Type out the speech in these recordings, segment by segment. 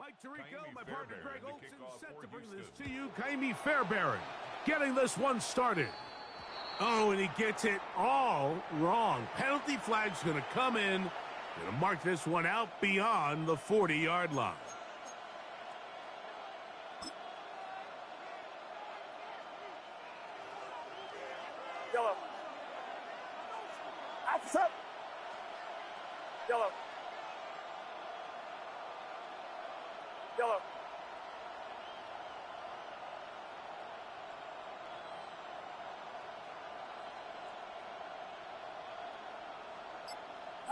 Mike Tirico, my partner Greg Olson, set to bring this to you. Kaimi Fairbairn getting this one started. Oh, and he gets it all wrong. Penalty flag's going to come in. Going to mark this one out beyond the 40-yard line. Yellow. Officer. Yellow. Yellow.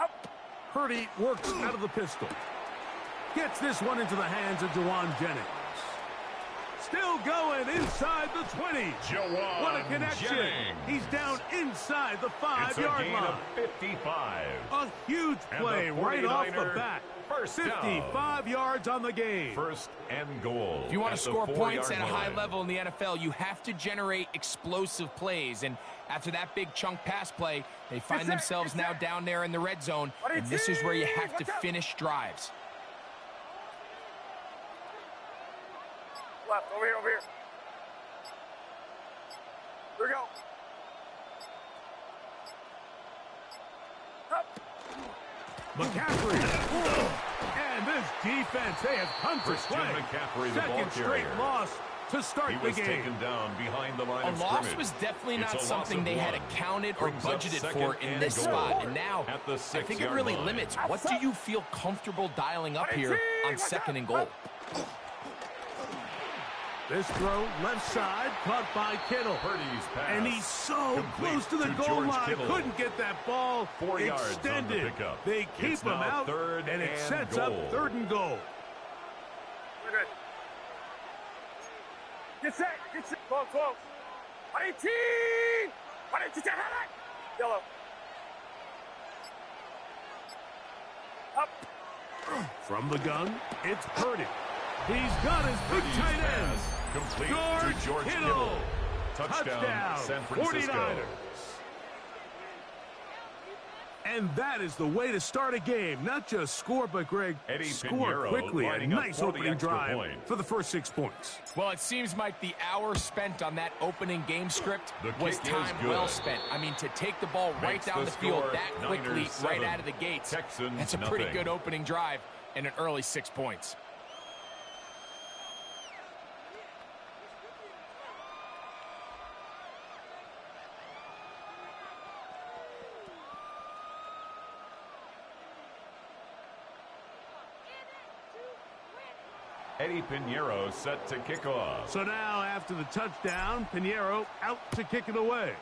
Up. Purdy works out of the pistol. Gets this one into the hands of Jawan Jennings. Still going inside the 20. Jawan what a connection. Jennings. He's down inside the 5-yard line. Of 55. A huge play right off the bat. First 55 down. yards on the game. First and goal. If you want to score points at a high line. level in the NFL, you have to generate explosive plays. And after that big chunk pass play, they find themselves now down there in the red zone. And this is where you have to finish drives. Left, over here, over here. Here we go. Up. McCaffrey. And this defense, they have come to Christian play. McCaffrey, the ball Second straight carrier. loss to start He the was game. taken down behind the line A of loss scrimmage. was definitely It's not a something loss they of had one. accounted or Brings up budgeted second for in and this goal. spot. And now, At the I think it 6-yard really line. limits. What do you feel comfortable dialing up here on second and goal? This throw, left side, caught by Kittle. Purdy's pass. And he's so Complete close to the to goal George line, Kittle. couldn't get that ball 4 yards on the extended. pickup. They keep It's him now out, third and it and sets goal. up 3rd and goal. We're good. Get set, get set. 12, 12. 118! 118, yellow. Up. From the gun, it's Purdy. He's got his big tight end. Complete George to George Kittle. Kittle. Touchdown, San Francisco. 49ers. And that is the way to start a game. Not just score, but, Greg, Eddie score Pinheiro quickly. A lining up nice for the opening extra drive point. for the first 6 points. Well, it seems like the hour spent on that opening game script The was kick is time good. well spent. I mean, to take the ball right Makes down the the field score that quickly, Niners right 7, out of the gates, Texans that's a pretty nothing. good opening drive and an early 6 points. Eddie Pinheiro set to kick off. So now, after the touchdown, Pinheiro out to kick it away.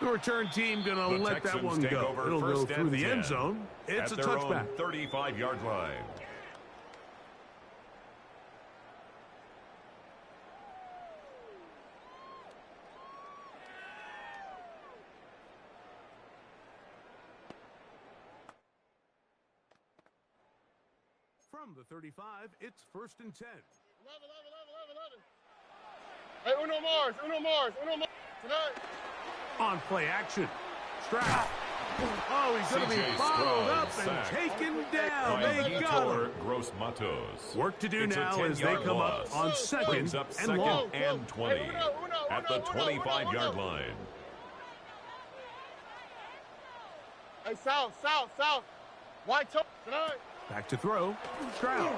The return team going to let that one take go. over It'll go first through and the 10 end zone. It's at a their touchback. own 35-yard line. From the 35, it's 1st and 10. 11. Hey, Uno Mars, tonight. On play action. Stroud. Oh, he's going to be CJ followed Stroud up and sacked taken down. by They got him. Yetur Gross-Matos. Work to do It's a now as they 10-yard come loss. up on second Brings up and second long. and 20 at the 25-yard line. Hey, south. White toe, tonight. Back to throw. Stroud.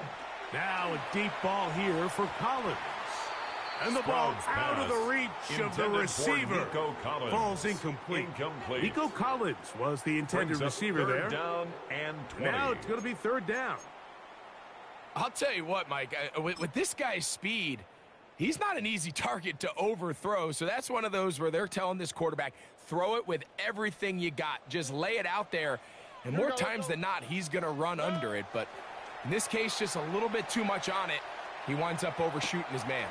Now a deep ball here for Collins. And the ball Stroud's out of the pass reach of the intended for receiver. Nico Collins. Falls incomplete. Nico Collins was the intended Brings up receiver third there. down and 20. Now it's going to be 3rd down. I'll tell you what, Mike, with this guy's speed, he's not an easy target to overthrow. So that's one of those where they're telling this quarterback, throw it with everything you got. Just lay it out there. And more times than not, he's going to run under it. But in this case, just a little bit too much on it. He winds up overshooting his man.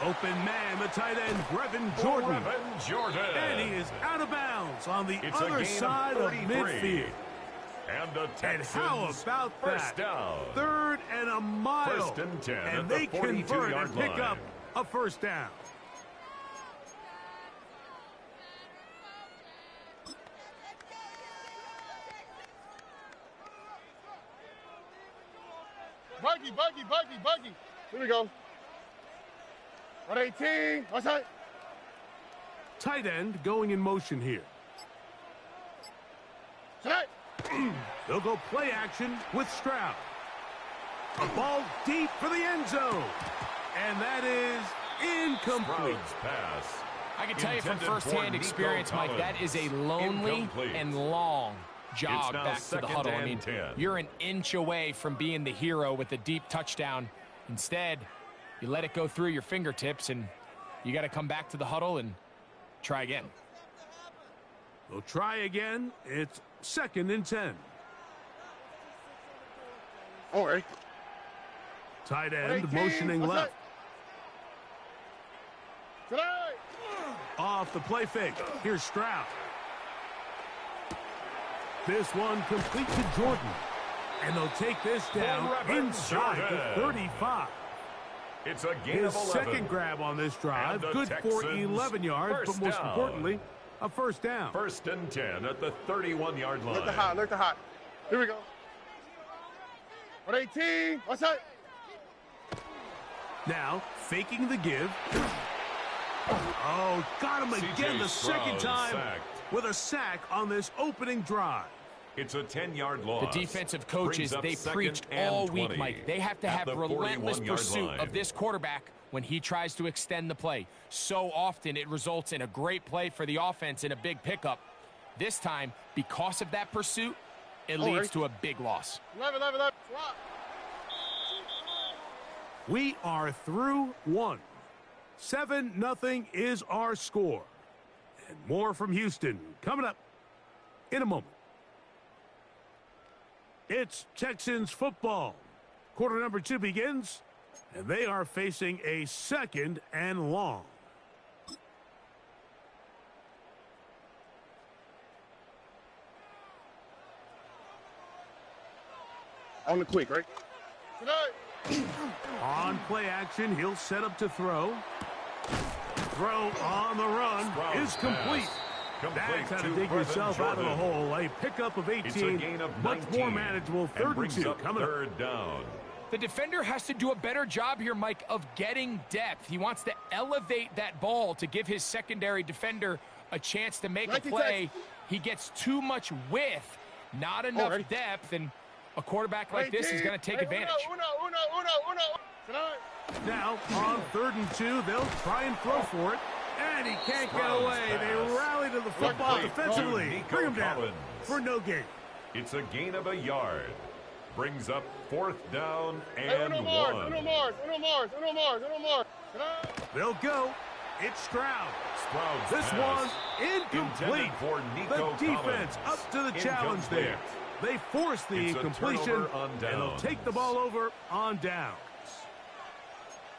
Open man, the tight end, Brevin Jordan. Brevin Jordan. And he is out of bounds on the It's a other gain side of of 33. midfield. And the And Texans how about first that? down. 3rd and a mile. 1st and 10 and at the they convert 42-yard and pick line. up a 1st down. Buggy. Here we go. 118. What's that? Tight end going in motion here. Set. They'll go play action with Stroud. A ball deep for the end zone. And that is incomplete. Stroud's pass. I can tell you from Intended firsthand for experience, Nico Mike, that is a lonely Incomplete. and long jog now back to the second huddle. I and mean, 10. you're an inch away from being the hero with a deep touchdown. Instead, you let it go through your fingertips, and you got to come back to the huddle and try again. They'll try again. It's 2nd and 10. All right. Tight end 118. motioning What's left. that? Today. Off the play fake. Here's Stroud. This one complete to Jordan. And they'll take this down inside the 35. It's a gain His of 11. second grab on this drive. And the Good for Texans 11 yards, but first most down. importantly, a first down. 1st and 10 at the 31-yard line. Look the hot. Here we go. 118. What's that? Now, faking the give. Oh, got him again C.J. the second Stroud time sacked. with a sack on this opening drive. It's a 10-yard loss. The defensive coaches, Brings up they 2nd preached and all 20 week, Mike. They have to at have the relentless 41-yard pursuit line. of this quarterback when he tries to extend the play. So often it results in a great play for the offense and a big pickup. This time, because of that pursuit, it leads to a big loss. 11. Swap. We are through one. 7-0 is our score. And more from Houston coming up in a moment. It's Texans football. Quarter number 2 begins, and they are facing a 2nd and long. On the quick, right? Today. On play action, he'll set up to throw. Throw on the run is complete. That's how to dig yourself out of the hole. A pickup of 18, It's a gain of much 19, more manageable. 3rd and 2 coming up. 3rd down. The defender has to do a better job here, Mike, of getting depth. He wants to elevate that ball to give his secondary defender a chance to make a play. He gets too much width, not enough depth, and a quarterback like this is going to take advantage. Uno. Today. Now, on 3rd and 2, they'll try and throw for it. And he can't get away. They rally to the football defensively. Bring him down for no gain. It's a gain of a yard. Brings up 4th down and Uno 1. more. They'll go. It's Stroud. Stroud's This pass. one incomplete. Intended for The Nico defense Collins. up to the challenge Incomplete. there. They force the It's a incompletion, turnover on and they'll downs. take the ball over on down.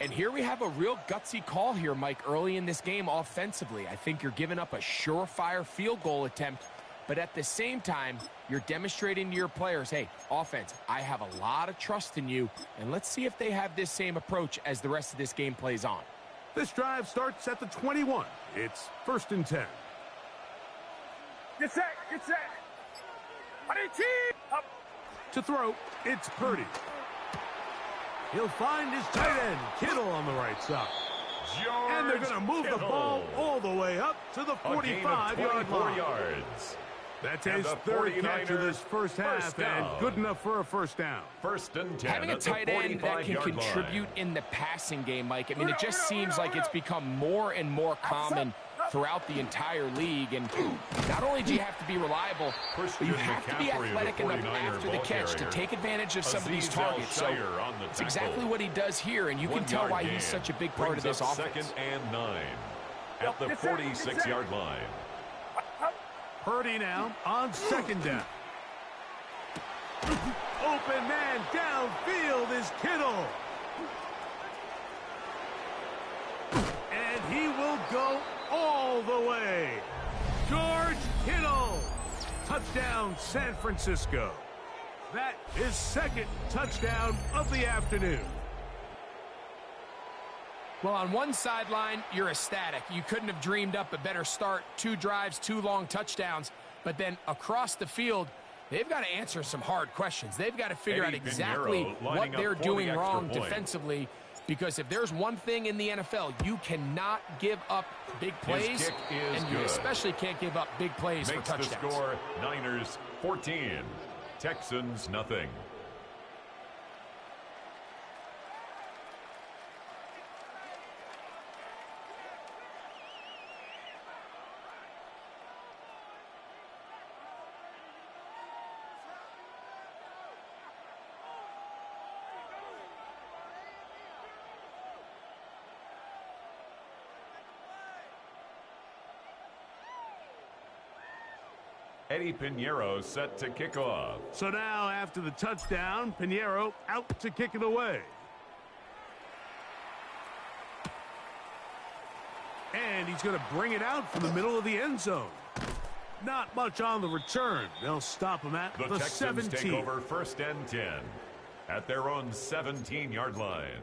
And here we have a real gutsy call here, Mike, early in this game offensively. I think you're giving up a surefire field goal attempt, but at the same time, you're demonstrating to your players, hey, offense, I have a lot of trust in you, and let's see if they have this same approach as the rest of this game plays on. This drive starts at the 21. It's 1st and 10. Get set. 118. Up. To throw, it's Purdy. He'll find his tight end, Kittle, on the right side. And they're going to move the ball all the way up to the 45-yard line. Yards. That's And his the 3rd catch of 49ers this first half, and down. good enough for a first down. 1st and 10 Having a at the tight end that can 45-yard contribute line. in the passing game, Mike, I mean, it just seems like it's become more and more common throughout the entire league. And not only do you have to be reliable, but you have to be athletic enough after the catch to take advantage of some of these targets. So it's exactly what he does here, and you can tell why he's such a big part of this offense. 2nd and 9 at the 46-yard line. Purdy now on 2nd down. Open man downfield is Kittle. And he will go all the way. George Kittle. Touchdown, San Francisco. That is 2nd touchdown of the afternoon. Well, on one sideline, you're ecstatic. You couldn't have dreamed up a better start. 2 drives, 2 long touchdowns. But then across the field, They've got to answer some hard questions. They've got to figure out exactly what they're for doing the extra wrong point. defensively, because if there's one thing in the NFL, you cannot give up big plays, His kick is and you good. especially can't give up big plays Makes for the touchdowns. score Niners 14, Texans nothing. Eddie Pinheiro set to kick off. So now, after the touchdown, Pinheiro out to kick it away. And he's going to bring it out from the middle of the end zone. Not much on the return. They'll stop him at the Texans 17. take over 1st and 10 at their own 17-yard line.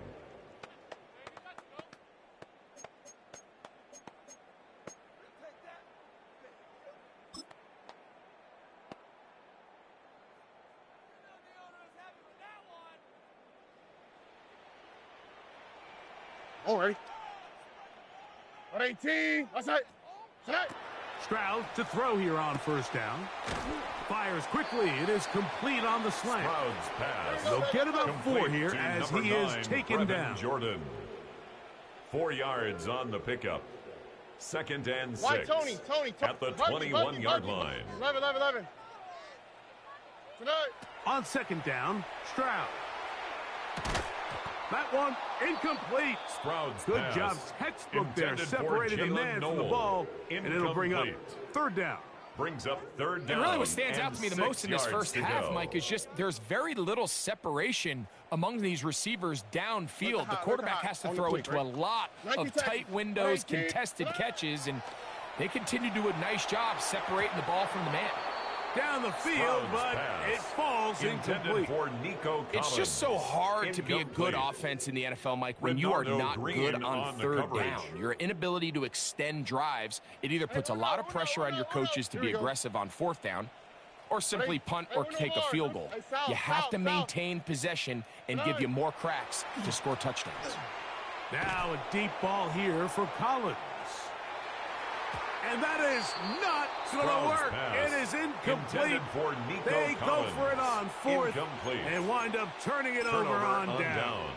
All right. 18. That's it. Set. Stroud to throw here on 1st down. Fires quickly. It is complete on the slant. Stroud's pass. They'll get about 4 Complete here to as number he 9, is taken Brevin down. Jordan. 4 yards on the pickup. 2nd and 6. Why, Tony? At the 21-yard line. 11. Tonight. On 2nd down, Stroud. That one incomplete. Stroud's Good pass. job, textbook there, Intended for separating the Jalen man from the Noel. ball, and it'll bring up Incomplete. 3rd down. Brings up 3rd down. And really what stands out to me the and most in this 6 yards first to half, go. Mike, is just there's very little separation among these receivers downfield. The quarterback has to throw into a lot of tight windows, contested catches, and they continue to do a nice job separating the ball from the man. Down the field, Stroud's but pass. it falls Intended incomplete. for Nico Collins. It's just so hard to be a good Incomplete. offense in the NFL, Mike, when you are Bernardo not Green good on on the 3rd coverage. down. Your inability to extend drives, it either puts a lot of pressure on your coaches to be aggressive on 4th down or simply punt or take a field goal. You have to maintain possession and give you more cracks to score touchdowns. Now a deep ball here for Collins. And that is not going to work. Pass. It is incomplete. Intended for Nico They Collins. go for it on 4th Incomplete. and wind up turning it Turnover over on on down. downs.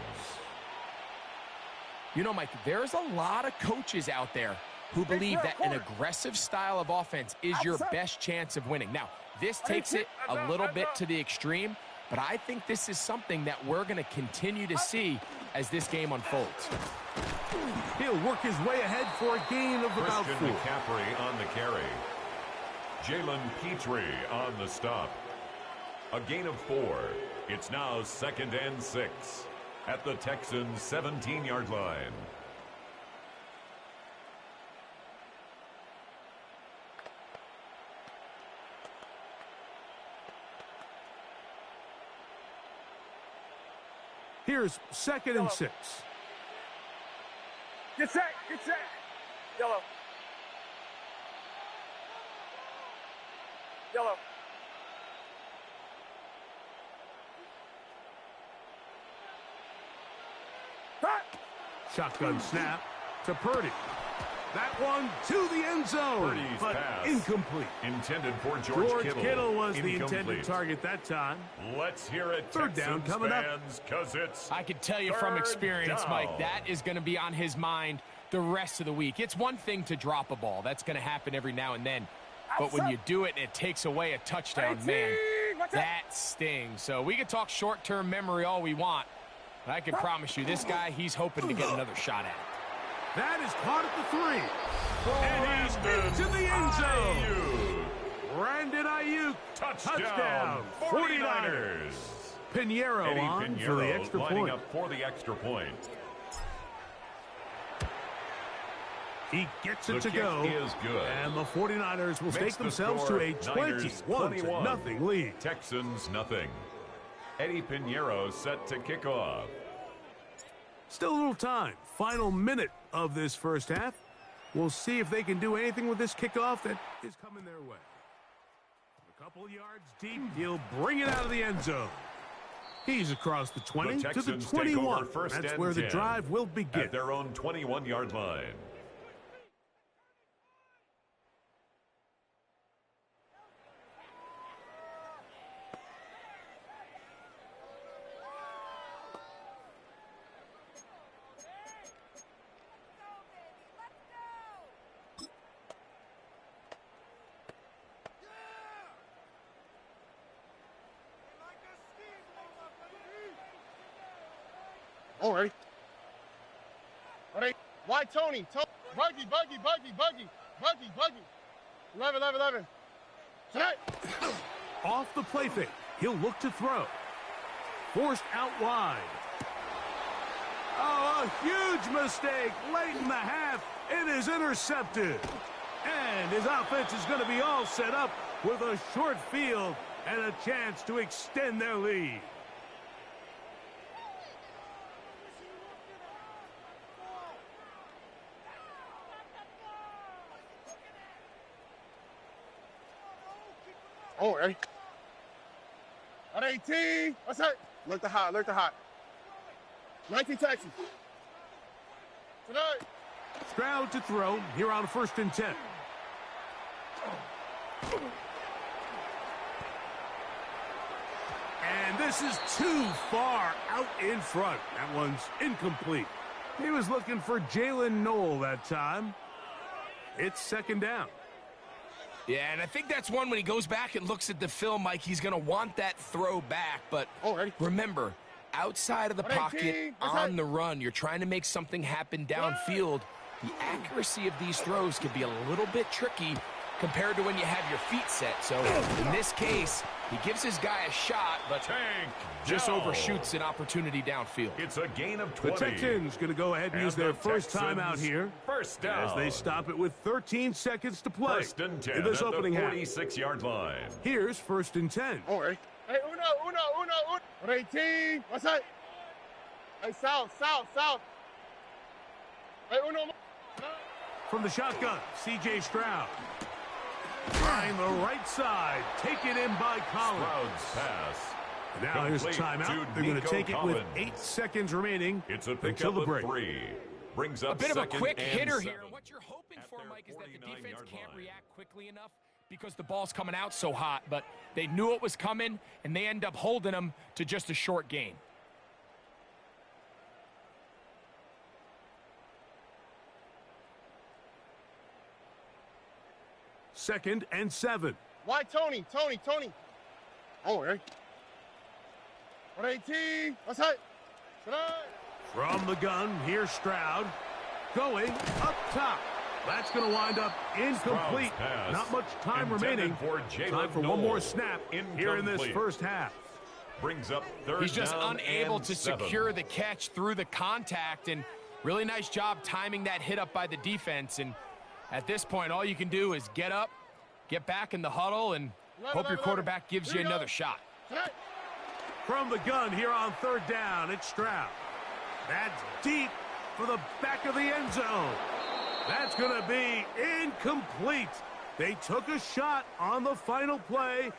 You know, Mike, there's a lot of coaches out there who believe that an aggressive style of offense is your best chance of winning. Now, this takes it a little bit to the extreme, but I think this is something that we're going to continue to see as this game unfolds. He'll work his way ahead for a gain of about Christian 4. McCaffrey on the carry. Jalen Petrie on the stop. A gain of 4. It's now 2nd and 6 at the Texans' 17-yard line. Here's 2nd and 6. Get set. Yellow. Cut. Shotgun snap to Purdy. That one to the end zone, Purdy's but pass. incomplete. Intended for George Kittle was the Incomplete. intended target that time. Let's hear it, 3rd down Texans coming up. fans, because it's I can tell you from 3rd experience, down. Mike, that is going to be on his mind the rest of the week. It's one thing to drop a ball. That's going to happen every now and then. But when you do it and it takes away a touchdown, man, that stings. So we can talk short-term memory all we want, but I can promise you this guy, he's hoping to get another shot at it. That is caught at the 3. And he's into the end zone. Brandon Ayuk, touchdown. 49ers. Pinheiro Eddie on Pinheiro for the extra lining point. up for the extra point. He gets The it to kick go. is good. And the 49ers will Makes take the themselves score to a 21-0 lead. Texans nothing. Eddie Pinheiro set to kick off. Still a little time. Final minute of this first half. We'll see if they can do anything with this kickoff that is coming their way. A Couple yards deep, he'll bring it out of the end zone. He's across the 20 to the 21. That's where the drive will begin. At their own 21-yard line. All right. All right. Why Tony? Buggy. 11. Tonight. Off the play fake. He'll look to throw. Forced out wide. Oh, a huge mistake late in the half. It is intercepted. And his offense is going to be all set up with a short field and a chance to extend their lead. All right. At 18. What's that? Look the hot. 19 Texas. Tonight. Stroud to throw here on 1st and 10. And this is too far out in front. That one's incomplete. He was looking for Jalen Knoll that time. It's 2nd down. Yeah, and I think that's one when he goes back and looks at the film, Mike, he's going to want that throw back. But remember, outside of the pocket, on the run, you're trying to make something happen downfield. The accuracy of these throws can be a little bit tricky compared to when you have your feet set. So in this case, he gives his guy a shot, but just overshoots an opportunity downfield. It's a gain of 20. The Texans going to go ahead and use their first timeout here. First down. As they stop it with 13 seconds to play. 1st and 10 in this at opening the half. 46-yard line. Here's 1st and 10. All right. Hey, uno. 18. What's that? Hey, south. Hey, uno. From the shotgun, C.J. Stroud. Trying the right side. Taken in by Collins. Stroud's pass. Now here's timeout. They're going to take it with 8 seconds remaining It's a until the break. 3. Brings up a bit of a quick hitter 7 here. What you're hoping for, Mike, is that the defense can't react quickly enough because the ball's coming out so hot. But they knew it was coming, and they end up holding them to just a short gain. Second and 7. Why Tony? All right. 18. What's that? Tonight. From the gun, here's Stroud. Going up top. That's going to wind up incomplete. Not much time remaining. Time for one more snap here in this first half. Brings up 3rd He's just down unable to 7. secure the catch through the contact, and really nice job timing that hit up by the defense. And at this point, all you can do is get up, get back in the huddle, and hope your quarterback gives you another shot. From the gun here on 3rd down, it's Stroud. That's deep for the back of the end zone. That's going to be incomplete. They took a shot on the final play.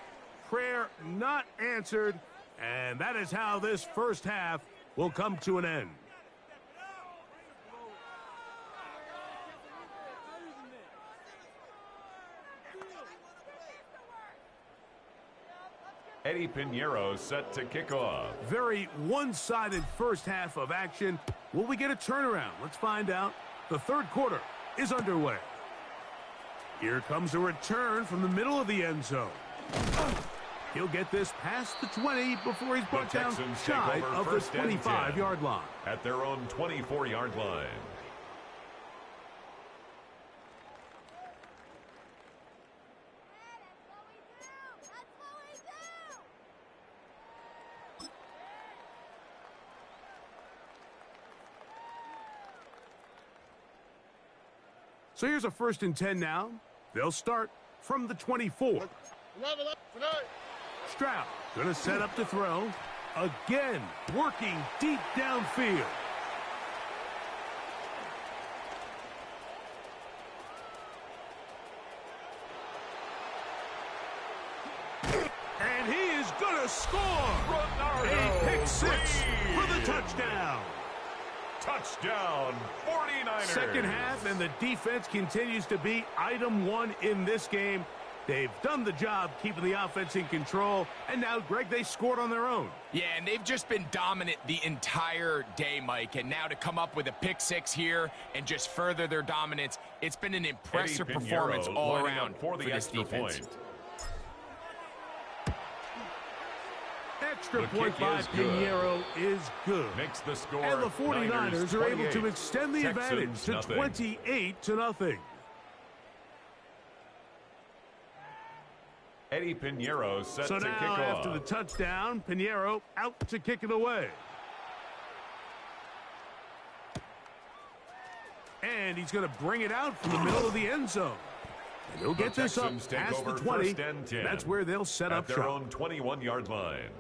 Prayer not answered. And that is how this first half will come to an end. Eddie Pinheiro set to kick off. Very one-sided first half of action. Will we get a turnaround? Let's find out. The 3rd quarter is underway. Here comes a return from the middle of the end zone. He'll get this past the 20 before he's brought down shy of the 25-yard line. At their own 24-yard line. So here's a 1st and 10 now. They'll start from the 24. Stroud going to set up to throw. Again, working deep downfield. score! Ronaldo A pick six Reed. for the touchdown. Touchdown, 49ers. Second half, and the defense continues to be item one in this game. They've done the job keeping the offense in control, and now, Greg, they scored on their own. Yeah, and they've just been dominant the entire day, Mike. And now to come up with a pick six here and just further their dominance, it's been an impressive performance all around for this defense. Point. Extra point by Pinheiro is good. Makes the score. And the 49ers are able to extend the advantage to nothing. 28-0. Eddie Pinheiro set So to kick now, off. after the touchdown, Pinheiro out to kick it away. And he's going to bring it out from the middle of the end zone. And he'll get this up Texans take past the over 20. first and 10 That's where they'll set at up their shop. own 21-yard line.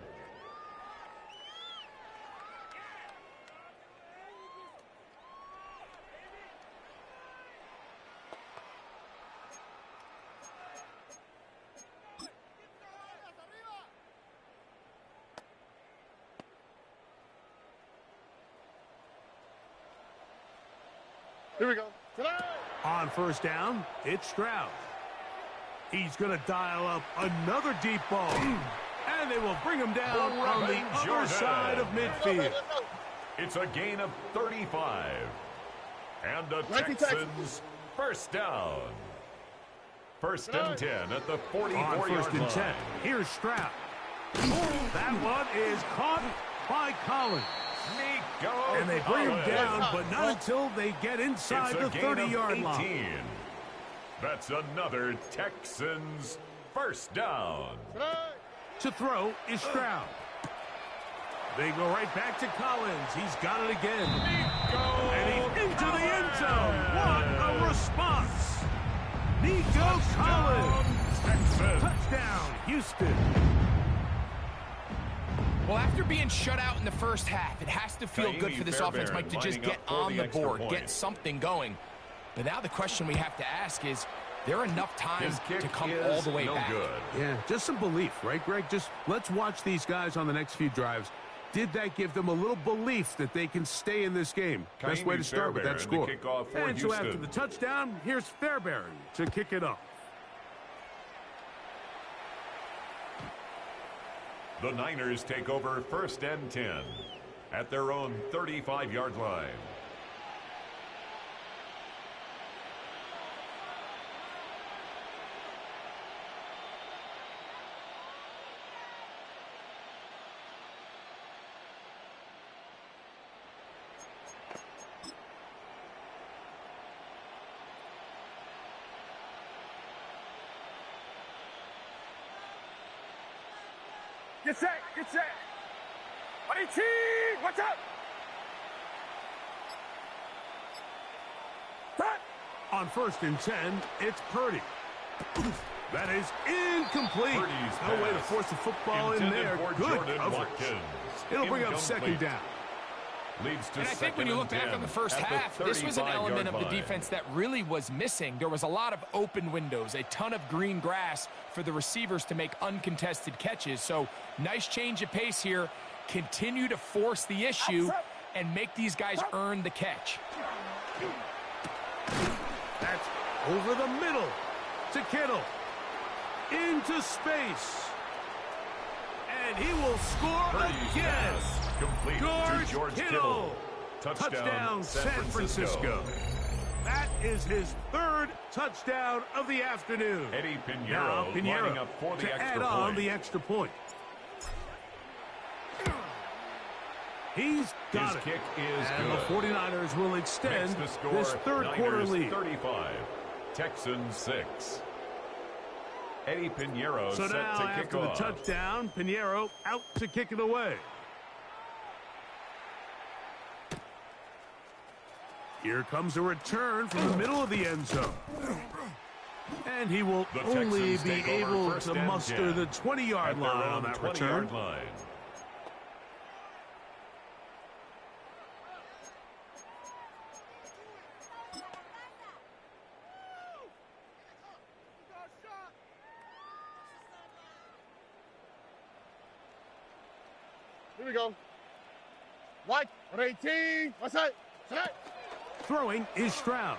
Here we go. On first down, it's Stroud. He's going to dial up another deep ball. And they will bring him down on the other Jordan. side of midfield. It's a gain of 35. And the Texans first down. First and 10 at the 44-yard line. On first and 10, here's Stroud. That one is caught by Collins. And they bring him down, but not until they get inside the 30-yard line. That's another Texans first down. To throw is Stroud. They go right back to Collins. He's got it again. And he's into the end zone. What a response. Nico Collins. Texans. Touchdown, Houston. Well, after being shut out in the first half, it has to feel good for this offense, Mike, to just get on the board, get something going. But now the question we have to ask is there enough time to come all the way back? Good. Yeah, just some belief, right, Greg? Just let's watch these guys on the next few drives. Did that give them a little belief that they can stay in this game? Best way to start with that score. And so after the touchdown, here's Fairbairn to kick it off. The Niners take over first and 10 at their own 35-yard line. Get set, get set. 18, watch out. On first and 10, it's Purdy. That is incomplete. No way to force the football in there. Good coverage. It'll bring up second down. Leads to and I think when you look back on the first half, this was an element of the defense that really was missing. There was a lot of open windows, a ton of green grass for the receivers to make uncontested catches. So nice change of pace here. Continue to force the issue and make these guys earn the catch. That's over the middle to Kittle. Into space. And he will score again. Complete to George Kittle. Touchdown, San Francisco. That is his third touchdown of the afternoon. Eddie Pinheiro, now Pinheiro lining up for the to extra add on the extra point. He's got His it. kick is and good. The 49ers will extend the score, this third quarter Niners lead. 35, Texans 6. Eddie Pinheiro So set now, to kick after off. the touchdown, Pinheiro out to kick it away. Here comes a return from the middle of the end zone. And he will The only Texans be take over able first to and muster 10 the 20-yard at their line own on that 20-yard return. line. Here we go. White, 118. What's that? Throwing is Stroud.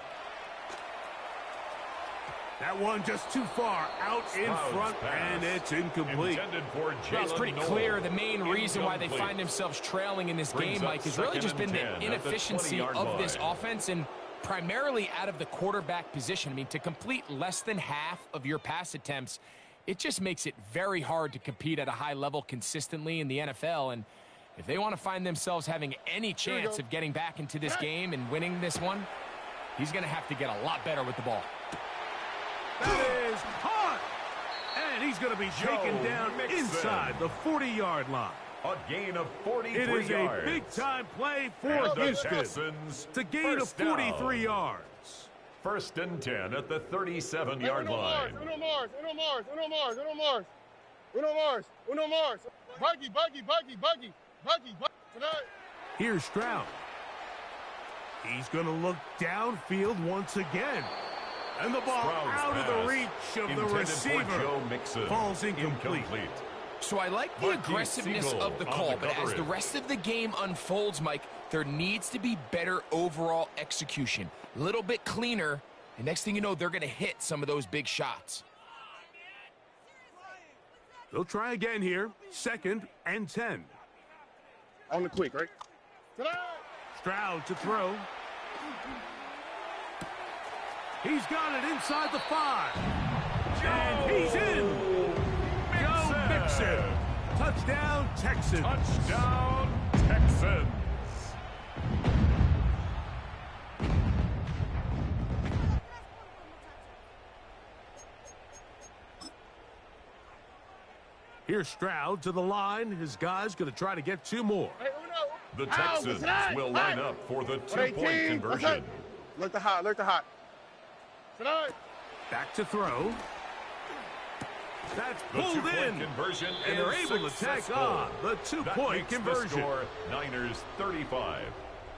That one just too far out in front, and it's incomplete. For well, it's pretty clear the main reason why they find themselves trailing in this game, Mike, has really just been the inefficiency of this offense and primarily out of the quarterback position. I mean, to complete less than half of your pass attempts, it just makes it very hard to compete at a high level consistently in the NFL. And if they want to find themselves having any chance of getting back into this game and winning this one, he's going to have to get a lot better with the ball. That is hard. And he's going to be taken down inside the 40-yard line. A gain of 43 yards. It is a big-time play for Houston to gain of 43 yards. First and 10 at the 37-yard line. Uno Mars. Buggy. Here's Stroud. He's going to look downfield once again. And the ball out of the reach of the receiver falls incomplete. So I like the aggressiveness of the call, but as the rest of the game unfolds, Mike, there needs to be better overall execution. A little bit cleaner, and next thing you know, they're going to hit some of those big shots. They'll try again here. 2nd and 10. On the quick, right? Stroud to throw. He's got it inside the 5. And he's in. Joe Mixon. Touchdown, Texans. Touchdown, Texans. Here's Stroud to the line. His guy's going to try to get 2 more. The Texans will line up for the 2-point conversion. Look the hot. Back to throw. That's pulled in. Conversion and they're able to tack on the 2-point conversion. The score, Niners 35.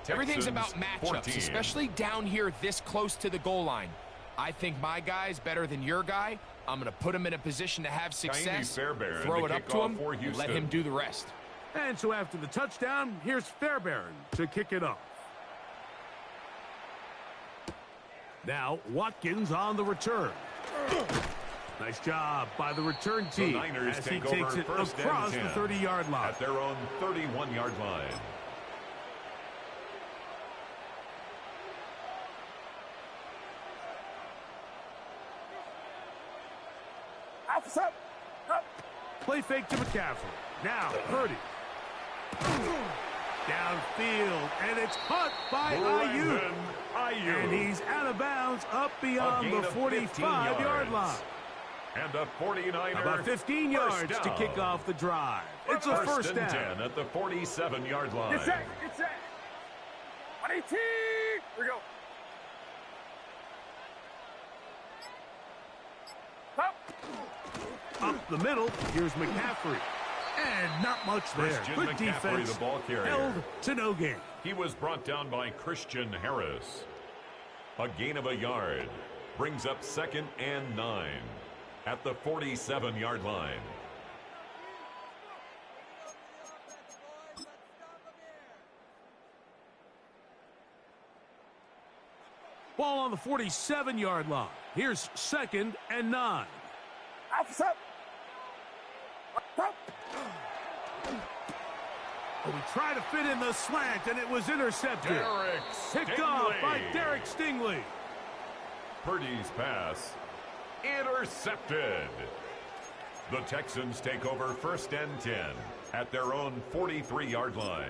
Everything's about matchups, 14. especially down here this close to the goal line. I think my guy's better than your guy. I'm going to put him in a position to have success, throw it up to him, and let him do the rest. And so after the touchdown, here's Fairbairn to kick it off. Now Watkins on the return. Nice job by the return team as he takes it across the 30-yard line. At their own 31-yard line. Play fake to McCaffrey. Now Purdy. Downfield, and it's caught by Ayuk. And he's out of bounds up beyond the 45-yard line. And a 49er. About 15 yards to kick off the drive. It's a first down. 10 at the 47-yard line. It's set. 118. Here we go. Up the middle, here's McCaffrey. And not much there. Good defense, the ball carrier. held to no gain. He was brought down by Christian Harris. A gain of a yard. Brings up 2nd and 9 at the 47-yard line. Ball on the 47-yard line. Here's 2nd and 9. We tried to fit in the slant, and it was intercepted. Picked off by Derek Stingley. Purdy's pass intercepted. The Texans take over 1st and 10 at their own 43-yard line.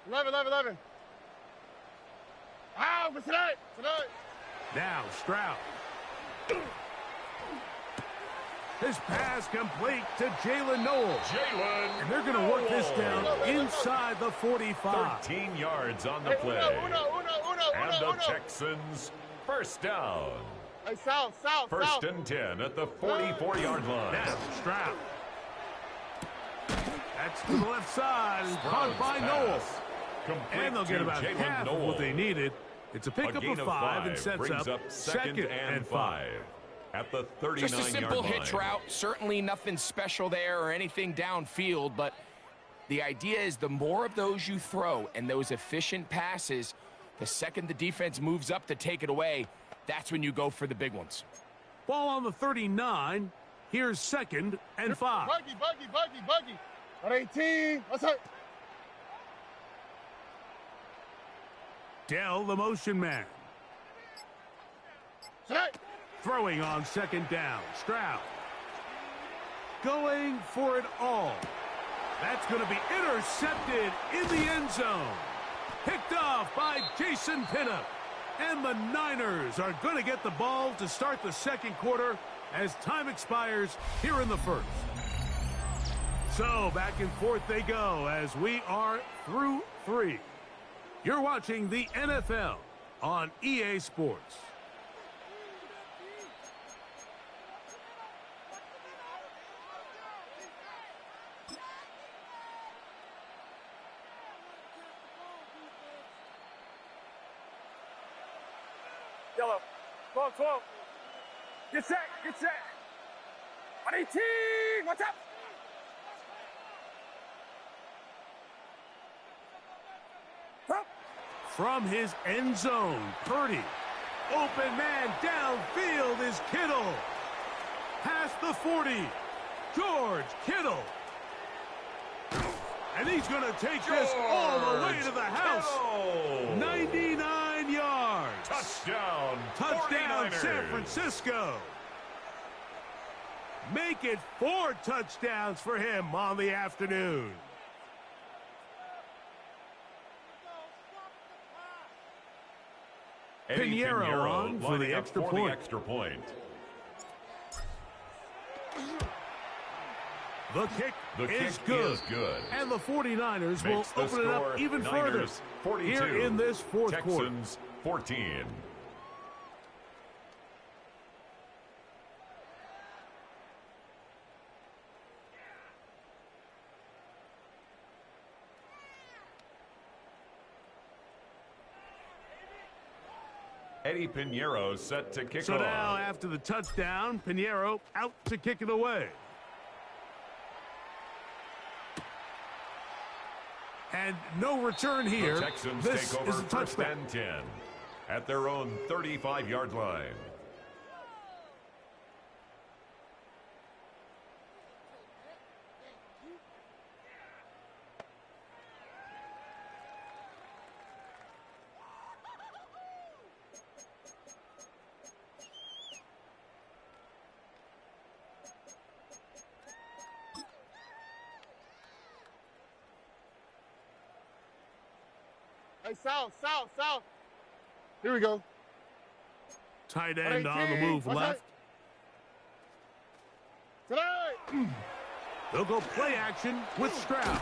Eleven. Ah, for tonight. Now Stroud. His pass complete to Jalen Noel. And they're going to work this down inside the 45. 13 yards on the play. And the Texans first down. Hey, south. First and 10 at the 44-yard line. Now Stroud. That's to the left side. Caught by Noel. And they'll get about half of what they needed. It's a pickup of 5 and sets brings up second and 5. At the 39-yard line. Just a simple hitch route. Certainly nothing special there or anything downfield, but the idea is the more of those you throw and those efficient passes, the second the defense moves up to take it away, that's when you go for the big ones. Ball on the 39. Here's second and 5. Buggy. On 18. What's up? Dell, the motion man. Set. Throwing on second down. Stroud. Going for it all. That's going to be intercepted in the end zone. Picked off by Jason Pinnock. And the Niners are going to get the ball to start the second quarter as time expires here in the first. So back and forth they go as we are through 3. You're watching the NFL on EA Sports. Yellow. 12. Get set. 118. What's up? From his end zone, Purdy. Open man downfield is Kittle. Past the 40. George Kittle. And he's going to take this all the way to the house. Kittle. 99 yards. Touchdown, Touchdown, 49ers. San Francisco. Make it 4 touchdowns for him on the afternoon. Eddie Pinheiro on for the lining up extra for point. the extra point. The kick The is kick good. is good. And the 49ers will Makes the open it up score even Niners further 42, here in this fourth quarter. Texans 14. Eddie Pinheiro set to kick So off. now after the touchdown, Pinheiro out to kick it away. And no return here. The Texans This take over is a first touchback. and 10 at their own 35-yard line. Hey, south. Here we go. Tight end on the move What's left. Tonight. They'll go play action with Stroud.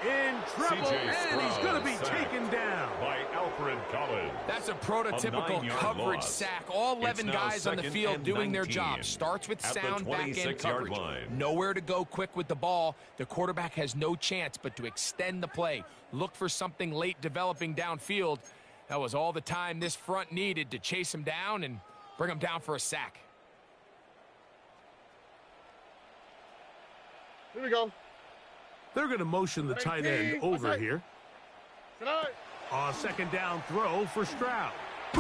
In trouble, C.J. and he's going to be Stroud taken down. By Alfred Collins. That's a prototypical 9-yard coverage loss. sack. All 11 It's now guys on the second field and doing their 19 job. Starts with at the sound back-end 26-yard coverage. line. Nowhere to go quick with the ball. The quarterback has no chance but to extend the play. Look for something late developing downfield. That was all the time this front needed to chase him down and bring him down for a sack. Here we go. They're going to motion the tight end over here. Tonight. Second down throw for Stroud.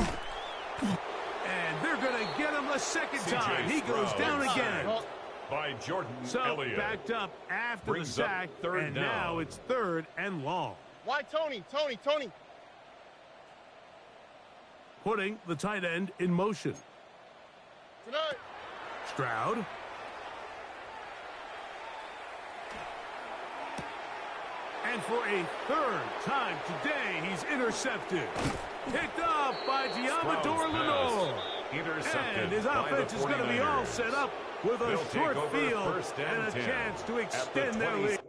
And they're going to get him a second C.J. time. He goes Stroud. down again. By Jordan So Elliott. backed up after Brings the up sack, third and down. now it's third and long. Why Tony? Putting the tight end in motion. Tonight. Stroud. And for a third time today, he's intercepted. Picked off by Diamador Stroud's Lenore. pass intercepted And his by the offense is going to be all 49ers. set up with a They'll take short over field first and and a 10 chance to at the extend their 20. lead.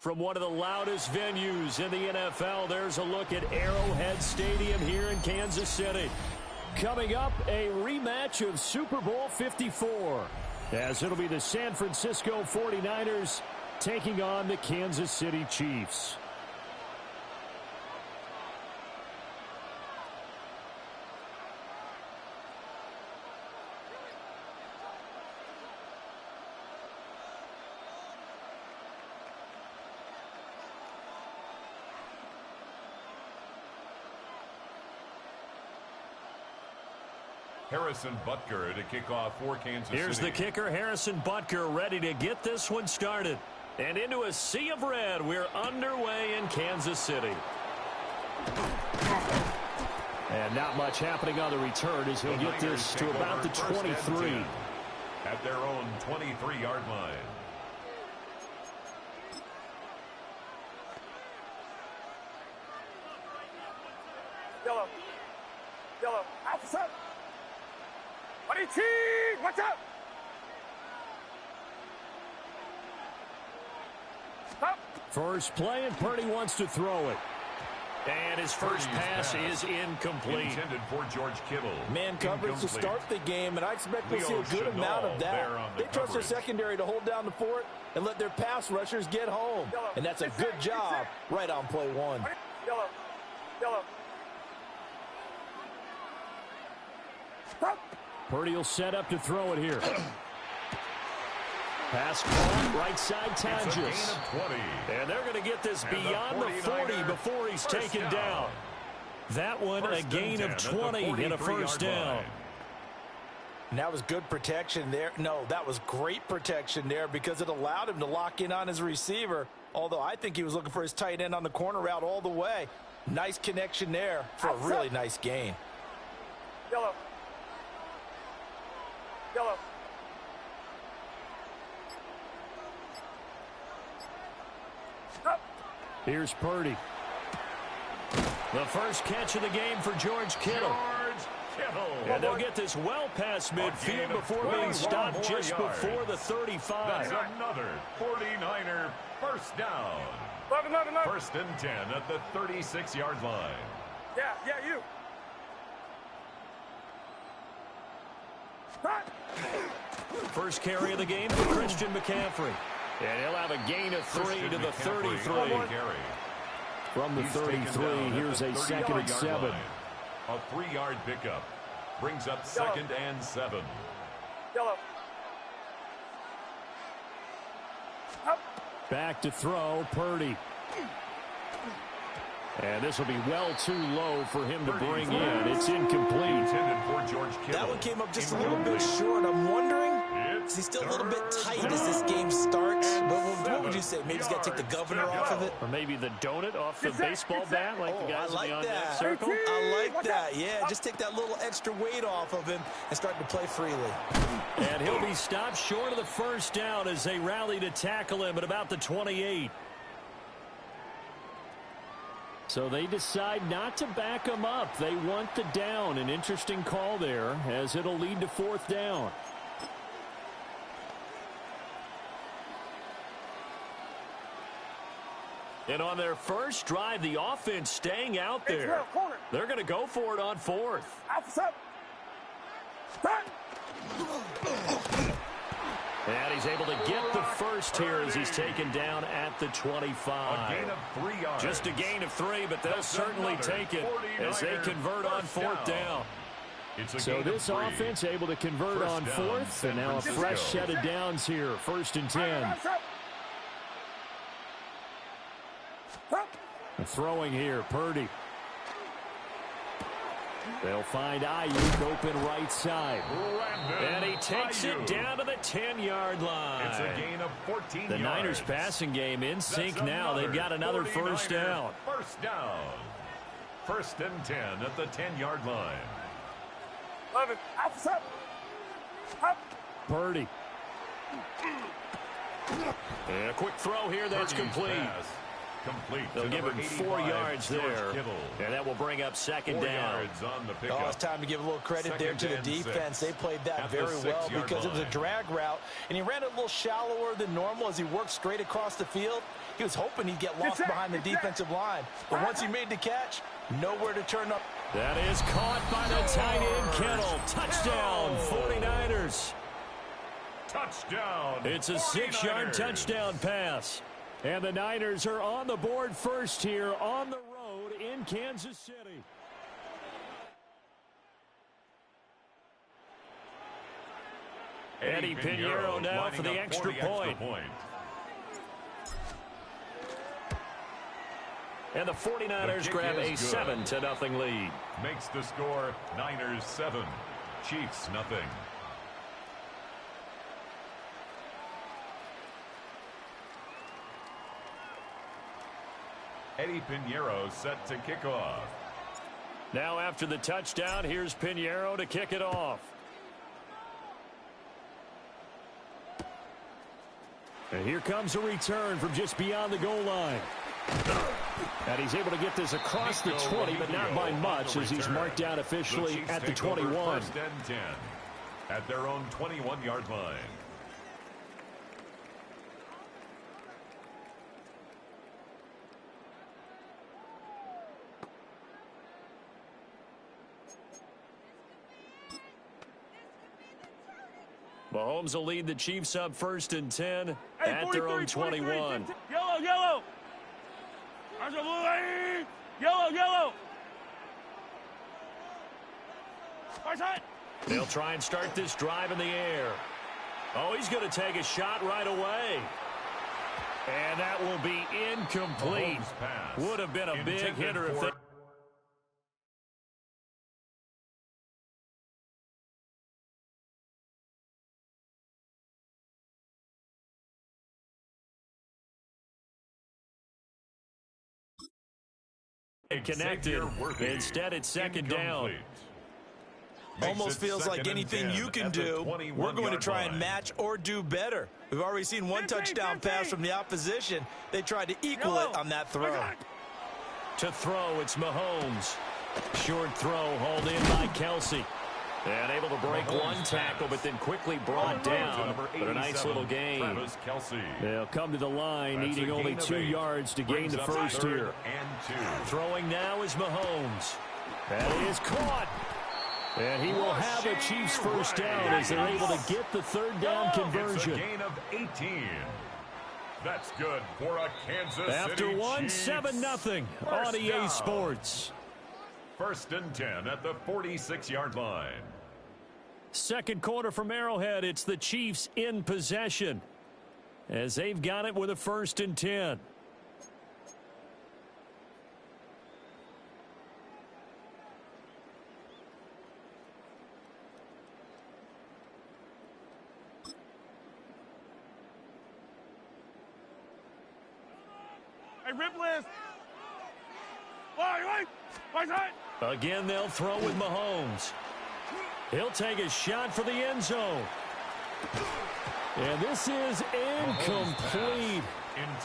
from one of the loudest venues in the NFL. There's a look at Arrowhead Stadium here in Kansas City. Coming up, a rematch of Super Bowl 54, as it'll be the San Francisco 49ers taking on the Kansas City Chiefs. Harrison Butker to kick off for Kansas City. Here's the kicker, Harrison Butker, ready to get this one started. And into a sea of red, we're underway in Kansas City. And not much happening on the return as he'll get this to about the 23. At their own 23-yard line. Yellow. Yellow. Outside. Watch out! Stop. First play, and Purdy wants to throw it. And his first pass is incomplete. Intended for George Kittle. Man coverage to start the game, and I expect we'll see a good amount of that. They trust their secondary to hold down the fort and let their pass rushers get home. And that's a good job right on play one. Yellow. Yellow. Stop. Purdy will set up to throw it here. Pass caught, right side Tonjes. It's a gain of 20. And they're going to get this beyond the 40 before he's taken down. That one, a gain of 20 and a first down. And that was good protection there. No, that was great protection there because it allowed him to lock in on his receiver, although I think he was looking for his tight end on the corner route all the way. Nice connection there for a really nice gain. Yellow. Yellow. Stop. Here's Purdy. The first catch of the game for George Kittle. And they'll get this well past midfield before being stopped just before the 35. That's another 49er first down. Another. First and 10 at the 36-yard line. Yeah, you. Stop. First carry of the game for Christian McCaffrey. And he'll have a gain of 3 to the 33. From the 33, here's a 2nd and 7. A 3-yard pickup. Brings up 2nd and 7. Yellow. Up. Back to throw, Purdy. And this will be well too low for him to bring in. It's incomplete. Intended for George Kittle. That one came up just a little bit short. I'm wondering, is he still a little bit tight as this game starts? What would you say? Maybe he's got to take the governor off of it? Or maybe the donut off the baseball bat like the guys in the on-deck circle? I like that. Yeah, just take that little extra weight off of him and start to play freely. And he'll be stopped short of the first down as they rally to tackle him at about the 28. So they decide not to back him up. They want the down. An interesting call there as it'll lead to 4th down. And on their first drive, the offense staying out there. They're going to go for it on 4th. And he's able to get the first here as he's taken down at the 25. A gain of 3 yards. Just a gain of 3, but they'll certainly take it as they convert on 4th down. So this offense able to convert on 4th, and now a fresh set of downs here. 1st and 10. Throwing here, Purdy. They'll find Ayuk open right side. And he takes it down to the 10-yard line. It's a gain of 14 yards. The Niners passing game in sync now. They've got another first down. First down. 1st and 10 at the 10-yard line. 11. Up. Purdy. And a quick throw here that's complete. complete. They'll give him 4 yards there, and that will bring up second down. On the pickup. Oh, it's time to give a little credit there to the defense. They played that very well because it was a drag route, and he ran it a little shallower than normal as he worked straight across the field. He was hoping he'd get lost behind the defensive line, but once he made the catch, nowhere to turn up. That is caught by the tight end, Kittle. Touchdown, 49ers. Touchdown. It's a 6-yard touchdown pass. And the Niners are on the board first here on the road in Kansas City. Eddie Pinheiro now for the extra point. And the 49ers grab a 7-0 lead. Makes the score Niners 7, Chiefs nothing. Eddie Pinheiro set to kick off. Now after the touchdown, here's Pinheiro to kick it off. And here comes a return from just beyond the goal line. And he's able to get this across the 20, but not by much as he's marked down officially at the 21. First and 10 at their own 21-yard line. Mahomes will lead the Chiefs up 1st and 10 at their own 21. Yellow, yellow. Yellow, yellow. They'll try and start this drive in the air. Oh, he's going to take a shot right away. And that will be incomplete. Would have been a big hitter if they... connected. Instead, it's second down. Almost feels like anything you can do, we're going to try and match or do better. We've already seen one touchdown pass from the opposition. They tried to equal it on that throw. To throw, it's Mahomes. Short throw hauled in by Kelsey. And able to break one tackle, but then quickly brought down. But a nice little gain. They'll come to the line, needing only 2 yards to gain the first here. Throwing now is Mahomes. That is caught. And he will have a Chiefs first down as they're able to get the third down conversion. It's a gain of 18. That's good for a Kansas City After one, Chiefs. 7-0 on EA Sports. 1st and 10 at the 46-yard line. Second quarter from Arrowhead. It's the Chiefs in possession as they've got it with a 1st and 10. Hey, Ripley. Again, they'll throw with Mahomes. He'll take a shot for the end zone. And this is incomplete.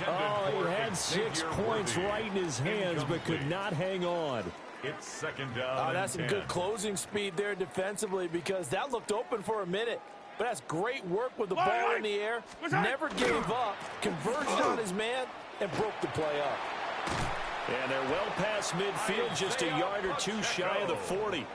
Oh, he had 6 points right in his hands, but could not hang on. It's second down. That's some good closing speed there defensively because that looked open for a minute. But that's great work with the ball in the air. Never gave up, converged on his man, and broke the play up. And they're well past midfield, just a yard or 2 shy of the 40.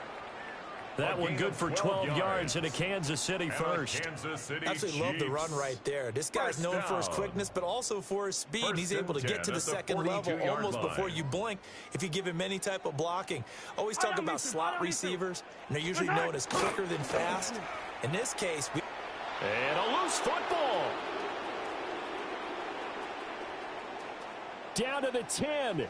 That one good for 12 yards into Kansas City first. Absolutely love the run right there. This guy's known for his quickness, but also for his speed. He's able to get to the second level almost before you blink if you give him any type of blocking. Always talk about slot receivers, and they're usually known as quicker than fast. In this case, and a loose football. Down to the 10.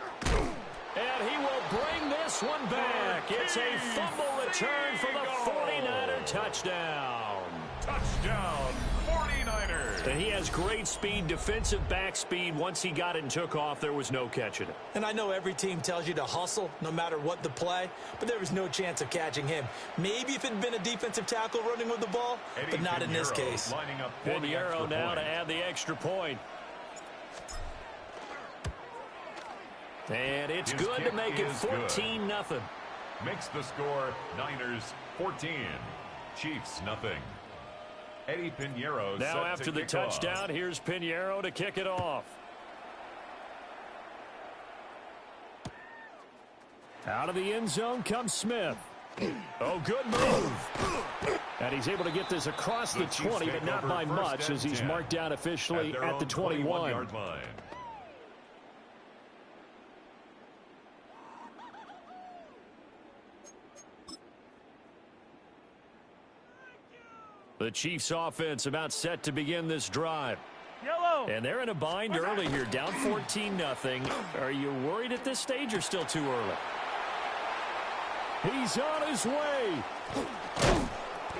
And he will bring this one back. It's a fumble return for the 49er touchdown. Touchdown, 49ers. And he has great speed, defensive back speed. Once he got it and took off, there was no catching it. And I know every team tells you to hustle no matter what the play, but there was no chance of catching him. Maybe if it had been a defensive tackle running with the ball, but not in this case. Pinheiro now to add the extra point. And it's His good kick to make it is good. 14-0. Makes the score Niners 14, Chiefs nothing. Eddie Pinheiro Now set after to the kick touchdown, off. here's Pinheiro to kick it off. Out of the end zone comes Smith. Oh, good move. And he's able to get this across the 20, but not by much as he's marked down officially at the 21. Yard line. The Chiefs offense about set to begin this drive. Yellow. And they're in a bind early here, down 14-0. Are you worried at this stage or still too early? He's on his way.